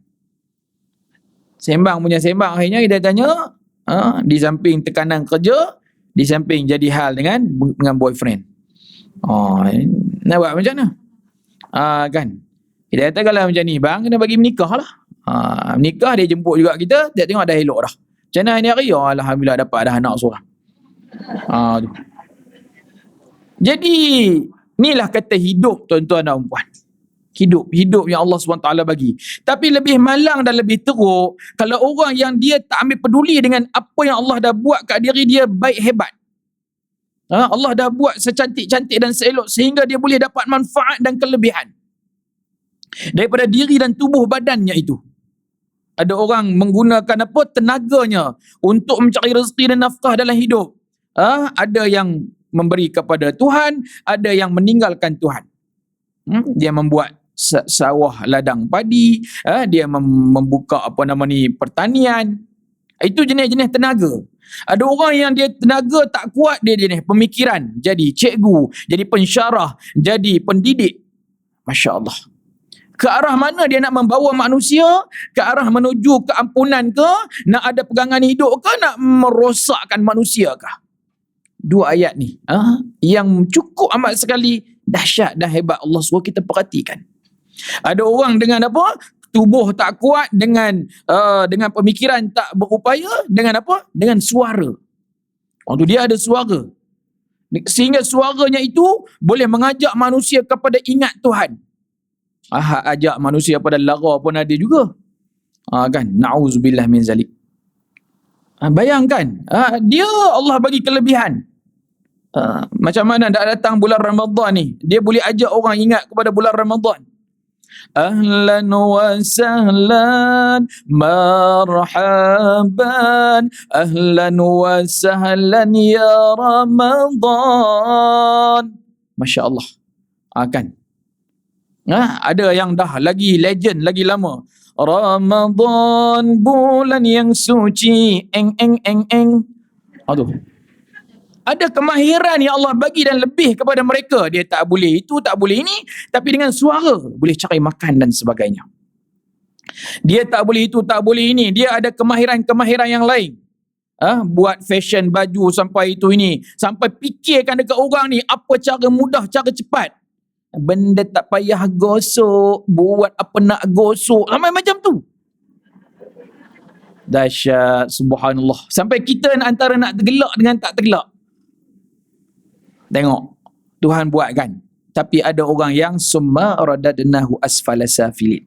Sembang punya sembang, akhirnya kita tanya, Di samping tekanan kerja, di samping jadi hal dengan boyfriend. Nak buat macam mana? Kan? Kita kata kalau macam ni, bang kena bagi menikah lah. Menikah dia jemput juga kita, dia tengok dah elok dah. Macam mana hari ni hari? Alhamdulillah dapat dah anak seorang. Tu. Jadi, inilah kata hidup tuan-tuan dan puan. Hidup yang Allah SWT bagi. Tapi lebih malang dan lebih teruk kalau orang yang dia tak ambil peduli dengan apa yang Allah dah buat kat diri dia baik hebat. Allah dah buat secantik-cantik dan seelok sehingga dia boleh dapat manfaat dan kelebihan daripada diri dan tubuh badannya itu. Ada orang menggunakan tenaganya untuk mencari rezeki dan nafkah dalam hidup. Ada yang memberi kepada Tuhan, ada yang meninggalkan Tuhan. Dia membuat sawah ladang padi, dia membuka pertanian. Itu jenis-jenis tenaga. Ada orang yang dia tenaga tak kuat, dia jenis pemikiran, jadi cikgu, jadi pensyarah, jadi pendidik. Masya Allah. Ke arah mana dia nak membawa manusia? Ke arah menuju keampunan ke? Nak ada pegangan hidup ke? Nak merosakkan manusia ke? Dua ayat ni yang cukup amat sekali dahsyat dan hebat. Allah suruh kita perhatikan. Ada orang dengan tubuh tak kuat, dengan pemikiran tak berupaya, dengan dengan suara. Tu dia ada suara, sehingga suaranya itu boleh mengajak manusia kepada ingat Tuhan. Ajak manusia pada lara pun ada juga. Kan, na'udzubillah min zalik. Bayangkan, dia Allah bagi kelebihan. Macam mana dah datang bulan Ramadan ni, dia boleh ajak orang ingat kepada bulan Ramadan. Ahlan wa sahlan marhaban, ahlan wa sahlan ya Ramadan. Masya Allah. Kan? Ada yang dah lagi legend, lagi lama. Ramadan bulan yang suci, Aduh. Ada kemahiran yang Allah bagi dan lebih kepada mereka. Dia tak boleh itu, tak boleh ini, tapi dengan suara boleh cari makan dan sebagainya. Dia tak boleh itu, tak boleh ini, dia ada kemahiran-kemahiran yang lain. Buat fashion baju sampai itu ini, sampai fikirkan dekat orang ni apa cara mudah, cara cepat. Benda tak payah gosok, buat apa nak gosok, sampai macam tu. Dahsyat, subhanallah. Sampai kita antara nak tergelak dengan tak tergelak. Tengok, Tuhan buat kan. Tapi ada orang yang summa radadnahu asfala safilin.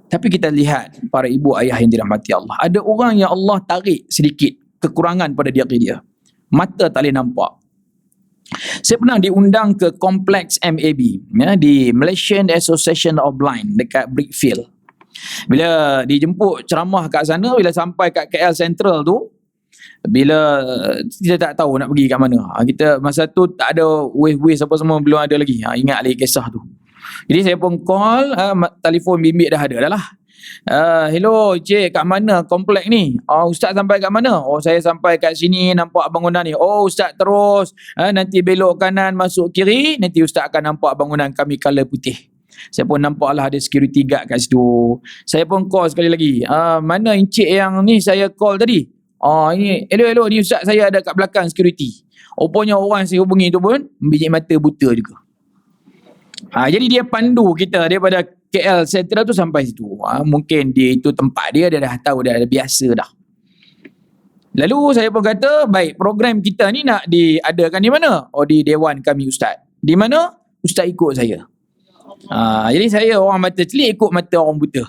Tapi kita lihat para ibu ayah yang dirahmati Allah. Ada orang yang Allah tarik sedikit kekurangan pada diri dia. Mata tak boleh nampak. Saya pernah diundang ke kompleks MAB, di Malaysian Association of Blind dekat Brickfield. Bila dijemput ceramah kat sana, bila sampai kat KL Central tu, bila kita tak tahu nak pergi kat mana. Kita masa tu tak ada wave-wave apa semua, belum ada lagi. Ingat lagi kisah tu. Jadi saya pun call, telefon bimbit dah ada dah lah. Hello cik, kat mana komplek ni? Ustaz sampai kat mana? Saya sampai kat sini, nampak bangunan ni. Ustaz terus, nanti belok kanan masuk kiri, nanti ustaz akan nampak bangunan kami colour putih. Saya pun nampak lah ada security guard kat situ. Saya pun call sekali lagi. Mana encik yang ni saya call tadi? Ini, hello, ni ustaz saya ada kat belakang security. Rupanya orang saya hubungi tu pun biji mata buta juga. Jadi dia pandu kita daripada KL Central tu sampai situ. Mungkin dia itu tempat dia dah tahu, dah biasa dah. Lalu saya pun kata, baik, program kita ni nak diadakan di mana? Di Dewan kami ustaz. Di mana? Ustaz ikut saya. Jadi saya orang mata celik ikut mata orang buta.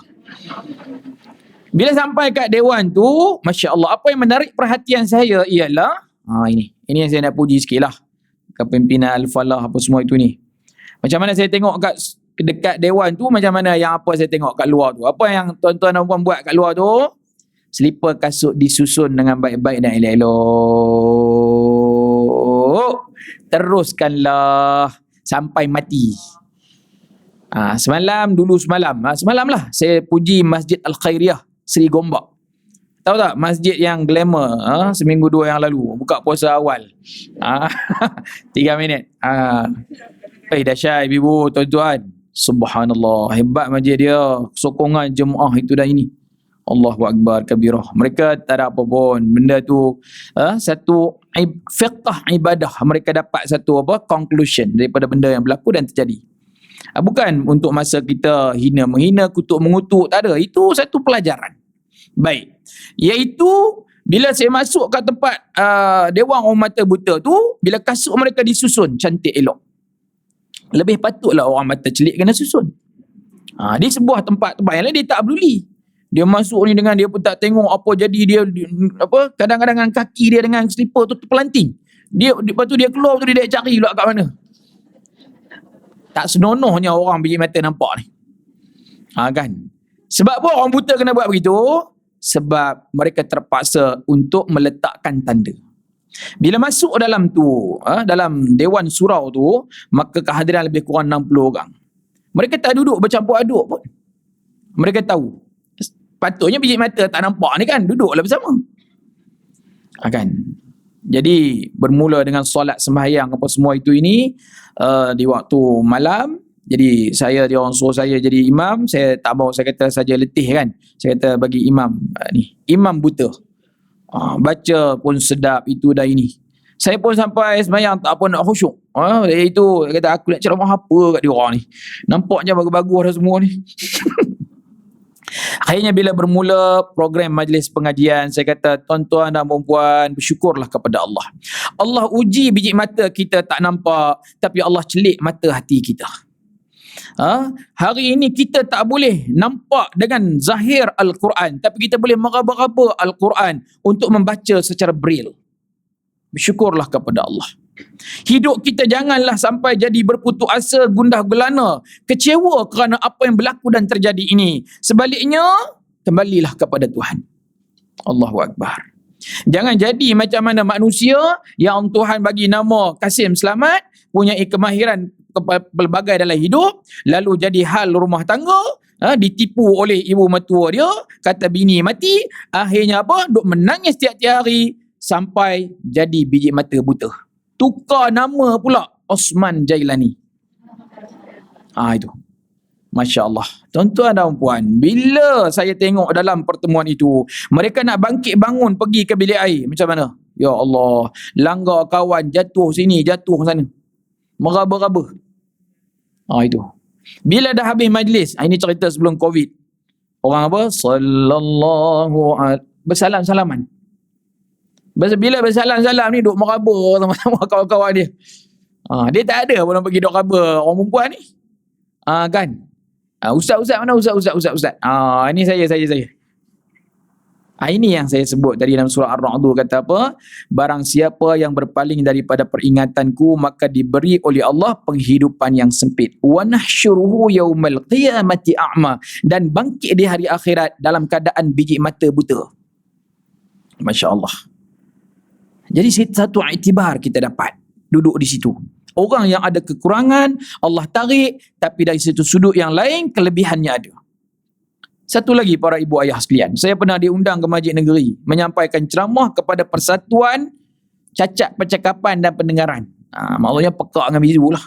Bila sampai kat Dewan tu, Masya Allah, apa yang menarik perhatian saya ialah, ini yang saya nak puji sikit lah. Kepimpinan Al-Falah apa semua itu ni. Macam mana saya tengok dekat Dewan tu, macam mana yang apa saya tengok kat luar tu. Apa yang tuan-tuan dan puan buat kat luar tu, selipar kasut disusun dengan baik-baik dan elok-elok. Teruskanlah sampai mati. Semalam lah saya puji Masjid Al-Khairiyah Seri Gombak. Tahu tak masjid yang glamour, seminggu 2 yang lalu buka puasa awal. 3 minit. Dahsyat ibu tuan-tuan. Subhanallah, hebat masjid dia. Sokongan jemaah itu dan ini. Allahu Akbar kabirah. Mereka tak ada apa pun. Benda tu satu fiqh ibadah. Mereka dapat satu conclusion daripada benda yang berlaku dan terjadi. Bukan untuk masa kita hina menghina, kutuk mengutuk, tak ada. Itu satu pelajaran. Baik. Iaitu bila saya masuk ke tempat Dewan Orang Mata Buta tu, bila kasut mereka disusun cantik elok, lebih patutlah orang mata celik kena susun. Di sebuah tempat yang lain dia tak peduli. Dia masuk ni dengan dia pun tak tengok apa jadi dia kadang-kadang dengan kaki dia dengan slipper tu terpelanting. Lepas tu dia keluar tu dia cari pula kat mana. Tak senonohnya orang biji mata nampak ni. Kan. Sebab apa orang buta kena buat begitu? Sebab mereka terpaksa untuk meletakkan tanda. Bila masuk dalam tu, dalam Dewan Surau tu, maka kehadiran lebih kurang 60 orang. Mereka tak duduk bercampur aduk pun. Mereka tahu. Patutnya biji mata tak nampak ni kan, duduklah bersama. Kan. Jadi bermula dengan solat sembahyang apa semua itu ini di waktu malam. Jadi dia orang suruh saya jadi imam. Saya tak mau, saya kata saja letih kan. Saya kata bagi imam imam buta. Baca pun sedap itu dah ini. Saya pun sampai sembahyang tak apa nak khusyuk. Itu kata aku nak ceramah apa kat dia orang ni. Nampaknya bagus-bagus dah semua ni. Akhirnya bila bermula program majlis pengajian, saya kata tuan-tuan dan puan-puan, bersyukurlah kepada Allah. Allah uji biji mata kita tak nampak, tapi Allah celik mata hati kita. Hari ini kita tak boleh nampak dengan zahir Al-Quran, tapi kita boleh meraba-raba Al-Quran untuk membaca secara braille. Bersyukurlah kepada Allah. Hidup kita janganlah sampai jadi berputus asa, gundah gulana, kecewa kerana apa yang berlaku dan terjadi ini. Sebaliknya, kembalilah kepada Tuhan. Allahu Akbar. Jangan jadi macam mana manusia yang Tuhan bagi nama Kasim Selamat, punya kemahiran pelbagai dalam hidup, lalu jadi hal rumah tangga, ditipu oleh ibu mertua dia, kata bini mati, akhirnya apa? Duk menangis tiap-tiap hari sampai jadi biji mata buta. Tukar nama pula Osman Jailani. Itu. Masya Allah. Tuan-tuan dan puan, bila saya tengok dalam pertemuan itu, mereka nak bangkit bangun pergi ke bilik air. Macam mana? Ya Allah. Langgar kawan, jatuh sini, jatuh sana. Meraba-raba. Itu. Bila dah habis majlis, ini cerita sebelum Covid. Orang apa? Bersalam-salaman. Bila bersalam-salam ni duk meraba sama-sama kawan-kawan dia. Dia tak ada pun pergi duk raba orang perempuan ni. Kan? Ustaz mana ustaz. Ini saya. Ini yang saya sebut tadi dalam surah Ar-Ra'd tu, kata apa? Barang siapa yang berpaling daripada peringatanku, maka diberi oleh Allah penghidupan yang sempit. Wa nahsyuruhu yaumal qiyamati a'ma, dan bangkit di hari akhirat dalam keadaan biji mata buta. Masya Allah. Jadi satu iktibar kita dapat duduk di situ. Orang yang ada kekurangan Allah tarik, tapi dari situ sudut yang lain kelebihannya ada. Satu lagi para ibu ayah sekalian, saya pernah diundang ke Masjid Negeri menyampaikan ceramah kepada Persatuan Cacat Percakapan dan Pendengaran. Maksudnya pekak dengan bisu lah.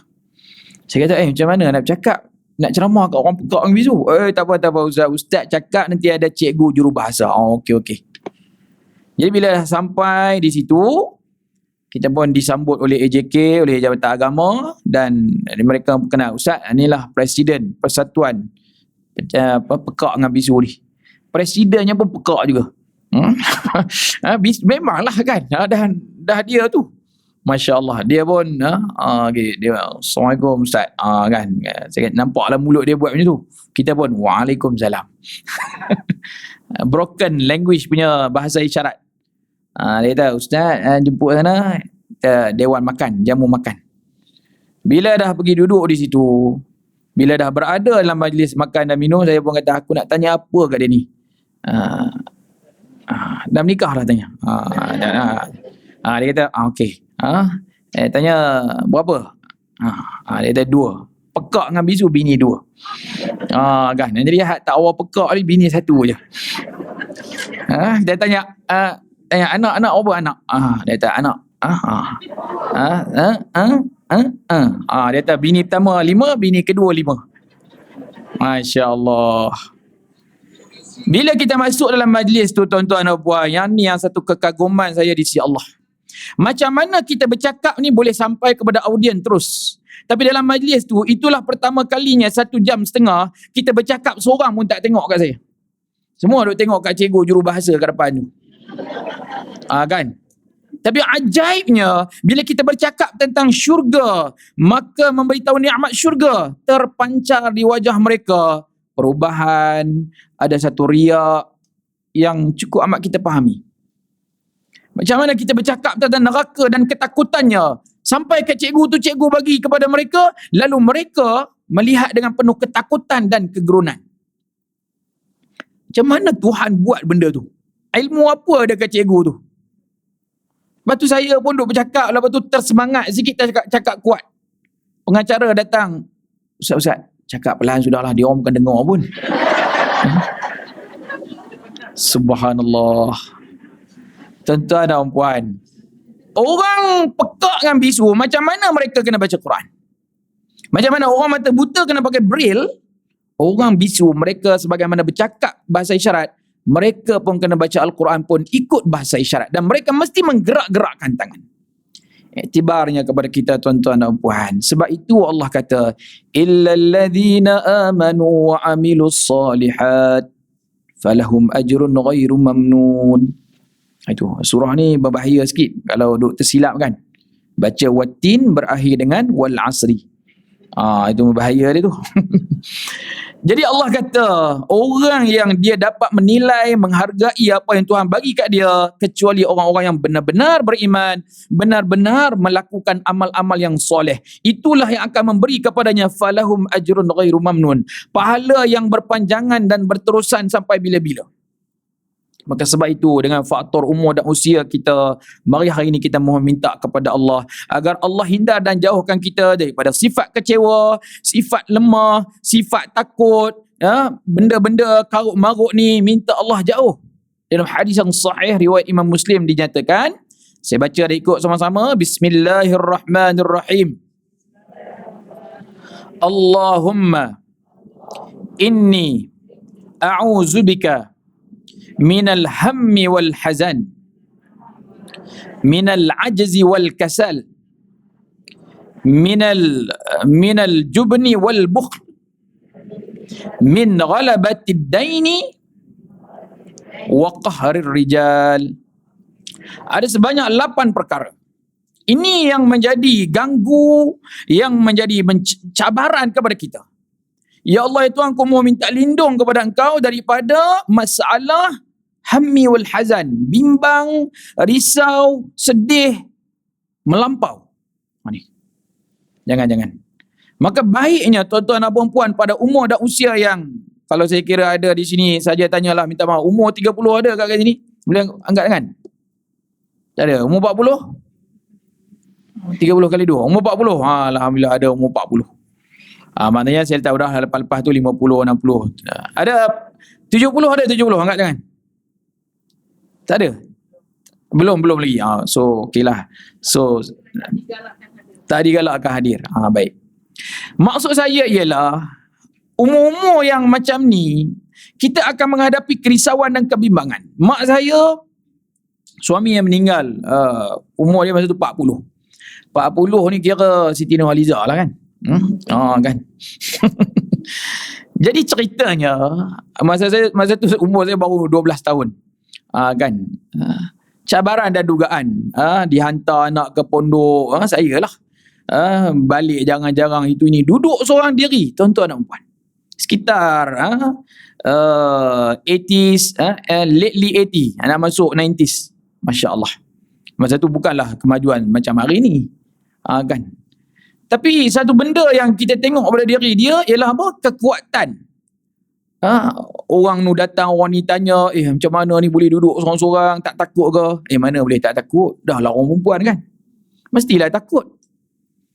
Saya kata macam mana nak bercakap, nak ceramah kat orang pekak dengan bisu? Tak apa Ustaz cakap nanti ada cikgu jurubahasa. Okey. Jadi bila sampai di situ, kita pun disambut oleh AJK, oleh Jabatan Agama, dan mereka kenal Ustaz, inilah Presiden Persatuan Pekak dengan Bisu ni. Presidennya pun pekak juga. Memanglah kan, dah dia tu. Masya Allah, dia pun dia Assalamualaikum Ustaz, kan. Saya nampaklah mulut dia buat macam tu. Kita pun Waalaikumsalam. Broken language punya bahasa isyarat. Dia kata, Ustaz jemput sana dewan makan, jamu makan. Bila dah pergi duduk di situ, bila dah berada dalam majlis makan dan minum, saya pun kata aku nak tanya apa kat dia ni. Dah menikah dah tanya. Dia kata okey. Tanya berapa? Dia kata 2. Pekak dengan bisu bini 2. Kan. Jadi tak awal pekak ni bini 1 je. Dia tanya anak apa anak? Dia kata anak. Dia kata bini pertama 5, bini kedua 5. Masya Allah. Bila kita masuk dalam majlis tu tuan-tuan dan puan, yang ni yang satu kekaguman saya di sisi Allah. Macam mana kita bercakap ni boleh sampai kepada audien terus. Tapi dalam majlis tu, itulah pertama kalinya 1.5 jam kita bercakap seorang pun tak tengok kat saya. Semua duk tengok kat cikgu jurubahasa kat depan tu. Kan? Tapi ajaibnya, bila kita bercakap tentang syurga, maka memberitahu nikmat syurga terpancar di wajah mereka. Perubahan, ada satu riak yang cukup amat kita fahami. Macam mana kita bercakap tentang neraka dan ketakutannya, sampai ke cikgu tu, cikgu bagi kepada mereka, lalu mereka melihat dengan penuh ketakutan dan kegerunan. Macam mana Tuhan buat benda tu? Ilmu apa ada kat cikgu tu? Lepas tu saya pun duk bercakap, lepas tu tersemangat sikit, cakap kuat. Pengacara datang, Ustaz, cakap pelan sudahlah, dia orang bukan dengar pun. Subhanallah. Tuan-tuan dan puan, orang pekak dengan bisu, macam mana mereka kena baca Quran? Macam mana orang mata buta kena pakai braille? Orang bisu, mereka sebagaimana bercakap bahasa isyarat, mereka pun kena baca Al-Quran pun ikut bahasa isyarat. Dan mereka mesti menggerak-gerakkan tangan. Iktibarnya kepada kita tuan-tuan dan puan. Sebab itu Allah kata, illal ladzina amanu wa amilus solihat falahum ajrun ghairu mamnun. Itu surah ni berbahaya sikit kalau duk tersilap kan. Baca watin berakhir dengan wal asri. Itu berbahaya dia tu. Jadi Allah kata, orang yang dia dapat menilai, menghargai apa yang Tuhan bagi kat dia, kecuali orang-orang yang benar-benar beriman, benar-benar melakukan amal-amal yang soleh. Itulah yang akan memberi kepadanya falahum ajrun ghairu mamnun. Pahala yang berpanjangan dan berterusan sampai bila-bila. Maka sebab itu dengan faktor umur dan usia kita, mari hari ini kita mohon minta kepada Allah agar Allah hindar dan jauhkan kita daripada sifat kecewa, sifat lemah, sifat takut, benda-benda karut marut ni, minta Allah jauh. Dalam hadis yang sahih riwayat Imam Muslim dinyatakan, saya baca dan ikut sama-sama, Bismillahirrahmanirrahim. Allahumma inni a'udzubika minal hammi wal hazan, minal ajzi wal kasal, minal jubni wal bukhl, min ghalabatid daini wa qahrir rijal. Ada sebanyak 8 perkara. Ini yang menjadi ganggu, yang menjadi cabaran kepada kita. Ya Allah, ya Tuhan, aku mau minta lindung kepada Engkau daripada masalah hammi wal hazan, bimbang, risau, sedih, melampau. Jangan. Maka baiknya tuan-tuan dan puan pada umur dan usia yang, kalau saya kira ada di sini, saja tanyalah, minta maaf, umur 30 ada kat sini? Boleh angkat tangan? Tak ada. Umur 40? 30 kali 2. Umur 40? Alhamdulillah ada umur 40. Maknanya saya tahu dah lepas tu 50, 60. Ada 70, ada 70, angkat tangan. Tak ada? Belum lagi. So okeylah. So tak digalakkan hadir. Baik. Maksud saya ialah umur-umur yang macam ni kita akan menghadapi kerisauan dan kebimbangan. Mak saya, suami yang meninggal, umur dia masa tu 40. 40 ni kira Siti Nurhaliza lah kan. Kan. Jadi ceritanya masa tu umur saya baru 12 tahun. Kan. Cabaran dan dugaan, dihantar anak ke pondok, saya lah. Balik jarang-jarang itu ini, duduk seorang diri, tuan-tuan dan puan. Sekitar 80s, lately 80, nak masuk 90s. Masya-Allah. Masa tu bukanlah kemajuan macam hari ni. Kan. Tapi satu benda yang kita tengok pada diri dia ialah apa? Kekuatan. Orang nu datang, orang ni tanya, macam mana ni boleh duduk seorang-seorang, tak takut ke? Mana boleh tak takut? Dah lah orang perempuan kan. Mestilah takut.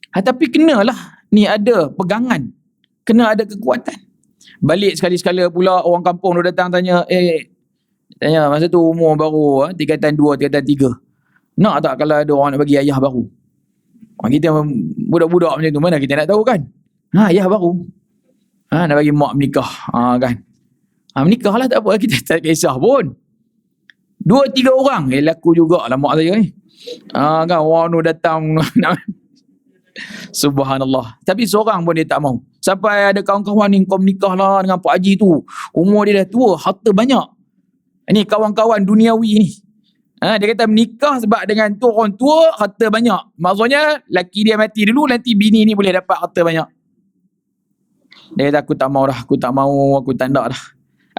Tapi kenalah ni ada pegangan. Kena ada kekuatan. Balik sekali-sekala pula orang kampung tu datang tanya, tanya masa tu umur baru, tingkatan 2, tingkatan 3. Nak tak kalau ada orang nak bagi ayah baru? Kita budak-budak macam tu, mana kita nak tahu kan? Ayah baru. Nak bagi mak menikah. Kan? Menikah lah tak apa, kita tak kisah pun. 2-3 orang, laku juga lah mak saya ni. Kan orang tu datang subhanallah. Tapi seorang pun dia tak mau. Sampai ada kawan-kawan ni, kau menikah lah dengan Pak Haji tu. Umur dia dah tua, harta banyak. Ini kawan-kawan duniawi ni. Dia kata menikah sebab dengan tu orang tua, harta banyak. Maksudnya, laki dia mati dulu, nanti bini ni boleh dapat harta banyak. Dia kata, aku tak mau dah, aku tak nak dah.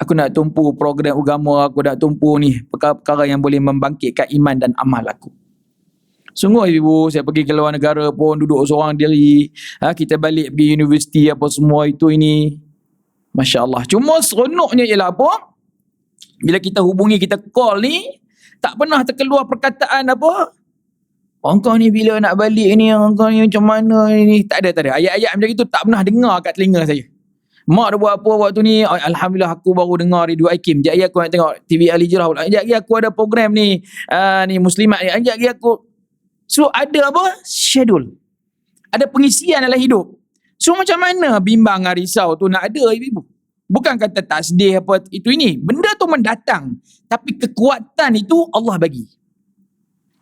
Aku nak tumpu program agama, aku nak tumpu ni, perkara-perkara yang boleh membangkitkan iman dan amal aku. Sungguh ibu, saya pergi ke luar negara pun duduk seorang diri. Kita balik pergi universiti apa semua itu ini. Masya Allah. Cuma seronoknya ialah apa? Bila kita hubungi, kita call ni, tak pernah terkeluar perkataan apa? Engkau ni bila nak balik ni, engkau ni macam mana ni? Tak ada. Ayat-ayat macam itu tak pernah dengar kat telinga saya. Mak dia buat apa waktu ni? Alhamdulillah aku baru dengar Radio Aikim. Sekejap lagi aku nak tengok TV Al Hijrah pula. Sekejap lagi aku ada program ni. Ni Muslimat ni. Sekejap lagi aku. So ada apa? Schedule. Ada pengisian dalam hidup. So macam mana bimbang risau tu nak ada ibu? Bukan kata tak sedih apa itu ini. Benda tu mendatang. Tapi kekuatan itu Allah bagi.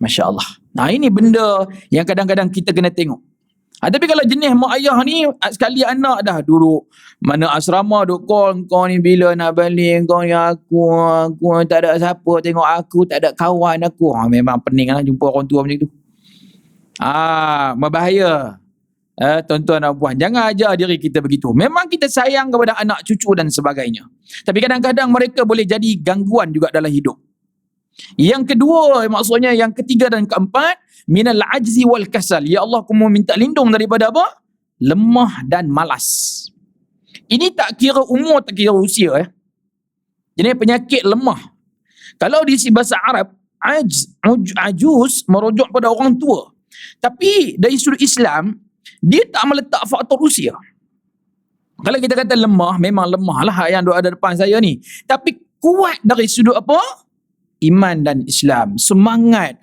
Masya Allah. Nah ini benda yang kadang-kadang kita kena tengok. Tapi kalau jenis mak ayah ni, sekali anak dah duduk mana asrama duk call, kau ni bila nak balik, kau ni aku tak ada siapa tengok aku, tak ada kawan aku. Memang pening lah jumpa orang tua macam tu. Berbahaya. Tuan-tuan dan puan, jangan ajar diri kita begitu. Memang kita sayang kepada anak cucu dan sebagainya. Tapi kadang-kadang mereka boleh jadi gangguan juga dalam hidup. Yang kedua, maksudnya yang ketiga dan keempat, minal ajzi wal kasal. Ya Allah, aku mau minta lindung daripada apa? Lemah dan malas. Ini tak kira umur, tak kira usia. Jadi penyakit lemah. Kalau di bahasa Arab, ajuz merujuk pada orang tua. Tapi dari sudut Islam, dia tak meletak faktor usia. Kalau kita kata lemah, memang lemah lah yang ada depan saya ni. Tapi kuat dari sudut apa? Iman dan Islam, semangat,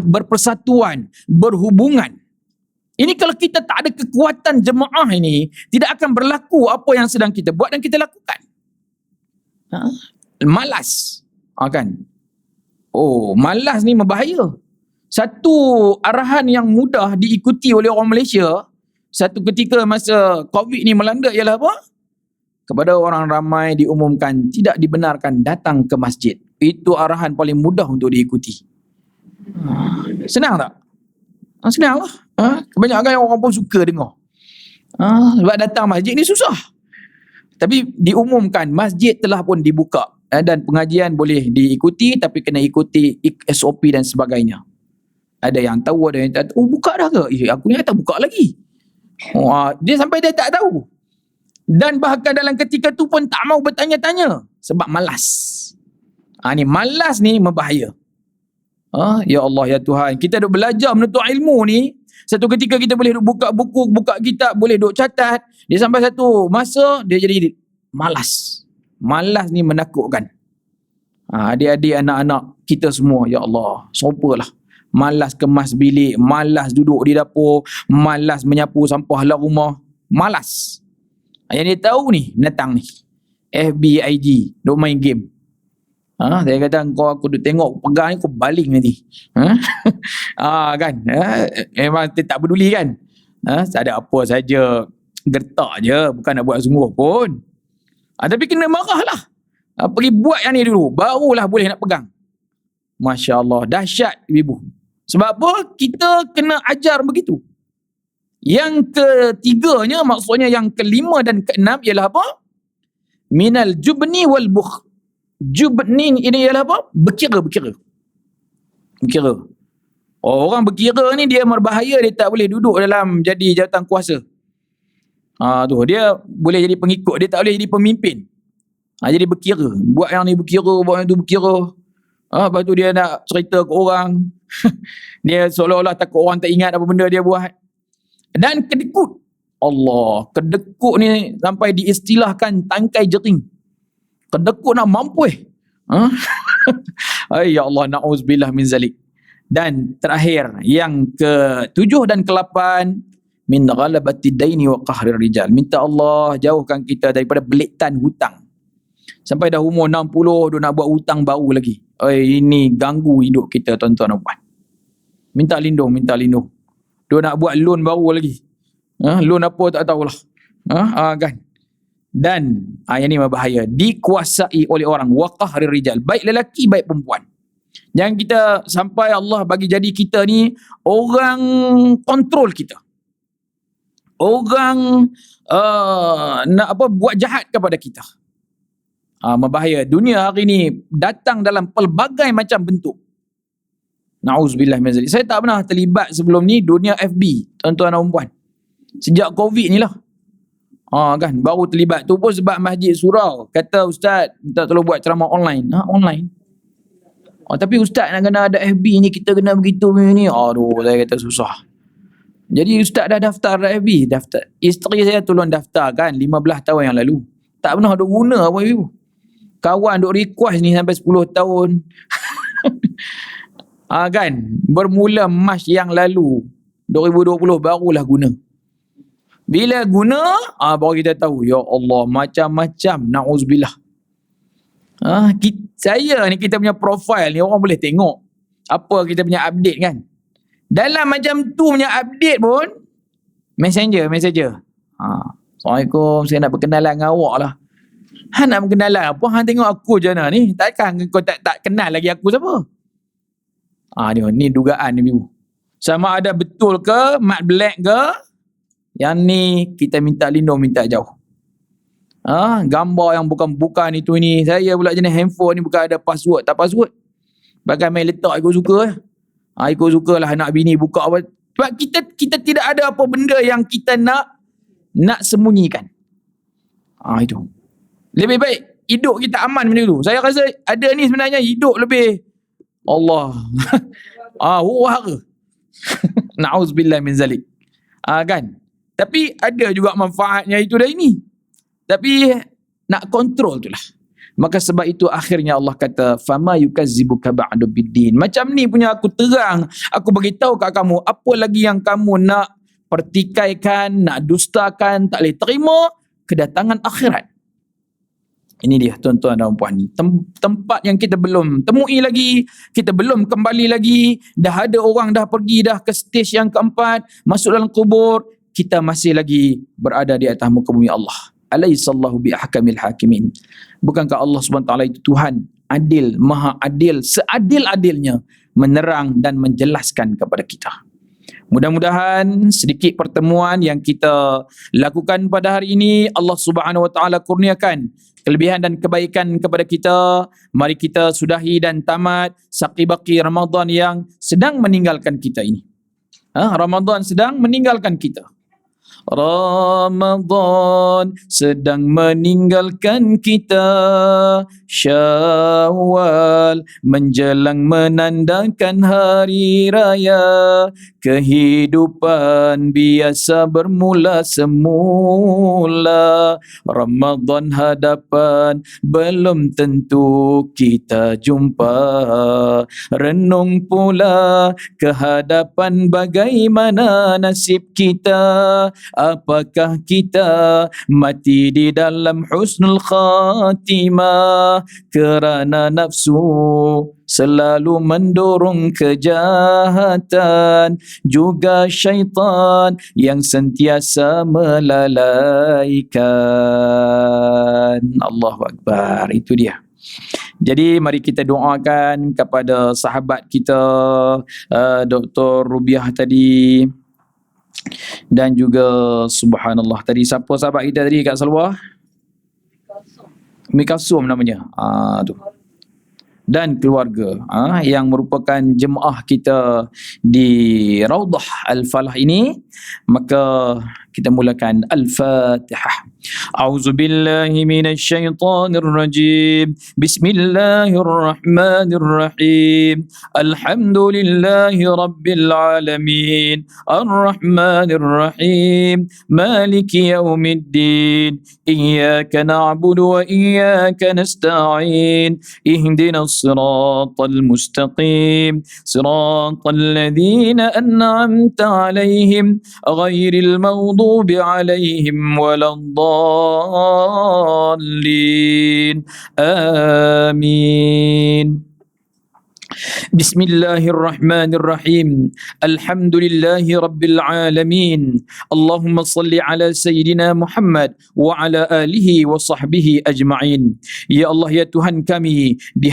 berpersatuan, berhubungan. Ini kalau kita tak ada kekuatan jemaah ini, tidak akan berlaku apa yang sedang kita buat dan kita lakukan. Malas. Kan? Malas ni membahaya. Satu arahan yang mudah diikuti oleh orang Malaysia, satu ketika masa COVID ni melanda ialah apa? Kepada orang ramai diumumkan tidak dibenarkan datang ke masjid. Itu arahan paling mudah untuk diikuti. Senang tak? Senang lah. Kebanyakan orang pun suka dengar. Sebab datang masjid ni susah. Tapi diumumkan masjid telah pun dibuka. Dan pengajian boleh diikuti, tapi kena ikuti SOP dan sebagainya. Ada yang tahu, ada yang tak tahu. Buka dah ke? Aku ni tak buka lagi. Dia sampai dia tak tahu. Dan bahkan dalam ketika tu pun tak mau bertanya-tanya. Sebab malas. Ni malas ni membahaya. Ya Allah, ya Tuhan. Kita duk belajar menuntut ilmu ni. Satu ketika kita boleh duk buka buku, buka kitab, boleh duk catat. Dia sampai satu masa, dia jadi malas. Malas ni menakutkan. Adik-adik, anak-anak kita semua, ya Allah, sopalah. Malas kemas bilik, malas duduk di dapur, malas menyapu sampah dalam rumah. Malas. Yang dia tahu ni, datang ni. FB, IG, duk main game. Dia kata, aku duk tengok, pegang ni, aku baling nanti. Kan? Memang dia tak peduli kan? Tak ada apa saja. Gertak je, bukan nak buat sungguh pun. Tapi kena marah lah. Pergi buat yang ni dulu, barulah boleh nak pegang. Masya Allah, dahsyat ibu. Sebab apa? Kita kena ajar begitu. Yang ketiganya, maksudnya yang kelima dan keenam ialah apa? Minal jubni wal bukh. Jubni ini ialah apa? Berkira. Orang berkira ni dia berbahaya, dia tak boleh duduk dalam jadi jawatan kuasa. Dia boleh jadi pengikut, dia tak boleh jadi pemimpin. Jadi berkira. Buat yang ni berkira, buat yang tu berkira. Lepas tu dia nak cerita ke orang. Dia seolah-olah takut orang tak ingat apa benda dia buat. Dan kedekut. Allah, kedekut ni sampai diistilahkan tangkai jering. Kedekut nak mampu ya Allah, na'udzubillah min zalik. Dan terakhir, yang ke-7 dan ke-8, min ghalabati daini wa qahrir rijal. Minta Allah jauhkan kita daripada belitan hutang. Sampai dah umur 60 dia nak buat hutang baru lagi. Ini ganggu hidup kita tuan-tuan dan puan. Minta lindung. Dia nak buat loan baru lagi. Loan apa tak tahulah. Kan. Dan yang ni berbahaya, dikuasai oleh orang, waqahrir rijal, baik lelaki baik perempuan. Jangan kita sampai Allah bagi jadi kita ni orang kontrol kita. Orang nak buat jahat kepada kita. Berbahaya. Dunia hari ni datang dalam pelbagai macam bentuk. Na'udzubillah min zalik. Saya tak pernah terlibat sebelum ni dunia FB, tuan-tuan dan puan. Sejak Covid ni lah. Kan, baru terlibat. Tu pun sebab Masjid Surau kata ustaz minta tolong buat ceramah online. Online. Tapi ustaz nak kena ada FB ni, kita kena begitu ni. Aduh, saya kata susah. Jadi ustaz dah daftar FB, daftar. Isteri saya tolong daftar kan 15 tahun yang lalu. Tak pernah ada guna apa ibu. Kawan duk request ni sampai 10 tahun. Kan, bermula Mac yang lalu 2020 barulah guna. Bila guna, baru kita tahu, ya Allah, macam-macam, na'udzubillah. Saya ni, kita punya profile ni, orang boleh tengok apa kita punya update kan. Dalam macam tu punya update pun, messenger. Assalamualaikum, saya nak berkenalan dengan awak lah. Nak berkenalan apa? Tengok aku je ni. Takkan kau tak kenal lagi aku siapa? Ni dugaan ni, ibu. Sama ada betul ke, mat black ke, yang ni kita minta lindung, minta jauh. Gambar yang bukan itu ni. Saya pula jenis handphone ni bukan ada password. Tak password. Bagai main letak ikut suka. Ikut suka lah nak bini buka apa. Sebab kita tidak ada apa benda yang kita nak sembunyikan. Itu. Lebih baik hidup kita aman benda tu. Saya rasa ada ni sebenarnya hidup lebih Allah. Wahara. Na'udzubillah min zalik. Kan? Tapi ada juga manfaatnya itu dah ini. Tapi nak kontrol tu lah. Maka sebab itu akhirnya Allah kata, fama yukazzibuka ba'du biddin. Macam ni punya aku terang, aku bagi tahu kat kamu, apa lagi yang kamu nak pertikaikan, nak dustakan, tak boleh terima kedatangan akhirat. Ini dia tuan-tuan dan puan, tempat yang kita belum temui lagi, kita belum kembali lagi. Dah ada orang dah pergi dah ke stage yang keempat, masuk dalam kubur. Kita masih lagi berada di atas muka bumi Allah. Alaihissallahu biahkamil hakimin. Bukankah Allah SWT itu Tuhan adil, maha adil, seadil-adilnya menerang dan menjelaskan kepada kita. Mudah-mudahan sedikit pertemuan yang kita lakukan pada hari ini, Allah Subhanahu Wa Taala kurniakan kelebihan dan kebaikan kepada kita. Mari kita sudahi dan tamat saqibaqi Ramadan yang sedang meninggalkan kita ini. Ramadan sedang meninggalkan kita. Ramadan sedang meninggalkan kita. Syawal menjelang menandakan hari raya. Kehidupan biasa bermula semula. Ramadan hadapan belum tentu kita jumpa. Renung pula kehadapan bagaimana nasib kita. Apakah kita mati di dalam husnul khatimah kerana nafsu selalu mendorong kejahatan, juga syaitan yang sentiasa melalaikan. Allahu Akbar. Itu dia. Jadi mari kita doakan kepada sahabat kita Dr. Rubiah tadi, dan juga subhanallah tadi siapa sahabat kita tadi kat Salwa? Mikasum namanya. Tu. Dan keluarga yang merupakan jemaah kita di Raudah Al-Falah ini. Maka kita mulakan Al-Fatihah. A'udzubillahi minasyaitonirrajim. Bismillahirrahmanirrahim. Alhamdulillahi rabbil alamin. Arrahmanirrahim. Maliki yaumiddin. Iyyaka na'budu wa iyyaka nasta'in. Ihdinas siratal mustaqim. Siratal ladzina an'amta 'alaihim ghairil maghdubi 'alaihim waladdallin. الضالين آمين. بسم الله الرحمن الرحيم الحمد لله رب العالمين اللهم صل على سيدنا محمد وعلى آله وصحبه أجمعين. Ya Allah, ya Tuhan kami, di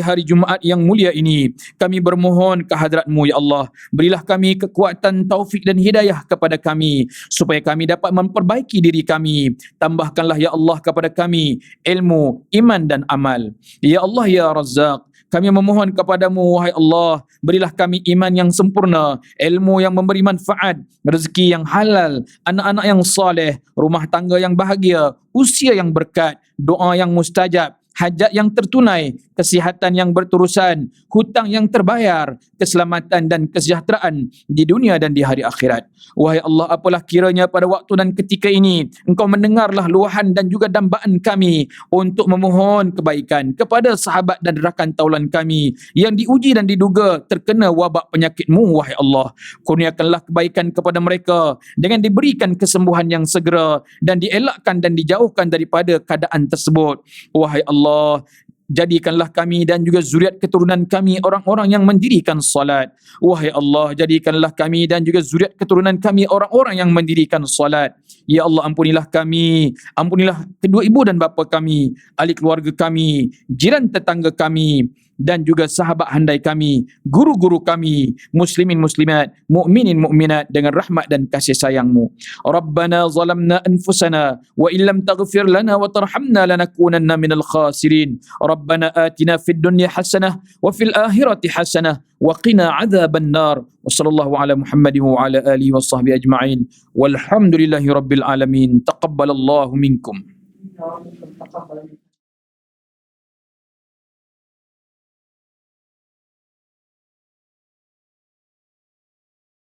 hari Jumaat yang mulia ini kami bermohon ke hadrat-Mu ya Allah, berilah kami kekuatan, taufik dan hidayah kepada kami supaya kami dapat memperbaiki diri kami. Tambahkanlah ya Allah kepada kami ilmu, iman dan amal. Ya Allah ya Razzaq, kami memohon kepadamu wahai Allah, berilah kami iman yang sempurna, ilmu yang memberi manfaat, rezeki yang halal, anak-anak yang soleh, rumah tangga yang bahagia, usia yang berkat, doa yang mustajab, hajat yang tertunai, kesihatan yang berterusan, hutang yang terbayar, keselamatan dan kesejahteraan di dunia dan di hari akhirat. Wahai Allah, apalah kiranya pada waktu dan ketika ini Engkau mendengarlah luahan dan juga dambaan kami untuk memohon kebaikan kepada sahabat dan rakan taulan kami yang diuji dan diduga terkena wabak penyakit-Mu wahai Allah. Kurniakanlah kebaikan kepada mereka dengan diberikan kesembuhan yang segera dan dielakkan dan dijauhkan daripada keadaan tersebut. Wahai Allah, jadikanlah kami dan juga zuriat keturunan kami orang-orang yang mendirikan salat. Wahai Allah, jadikanlah kami dan juga zuriat keturunan kami orang-orang yang mendirikan salat. Ya Allah, ampunilah kami, ampunilah kedua ibu dan bapa kami, ahli keluarga kami, jiran tetangga kami dan juga sahabat handai kami, guru-guru kami, muslimin muslimat, mukminin mukminat dengan rahmat dan kasih sayang-Mu. Rabbana zalamna anfusana wa illam taghfir lana wa tarhamna lanakunanna minal khasirin. Rabbana atina fid dunya hasanah wa fil akhirati hasanah wa qina adzaban nar. Wa sallallahu ala Muhammadin wa ala alihi wa sahbihi ajma'in. Walhamdulillahi rabbil alamin. Taqabbalallahu minkum.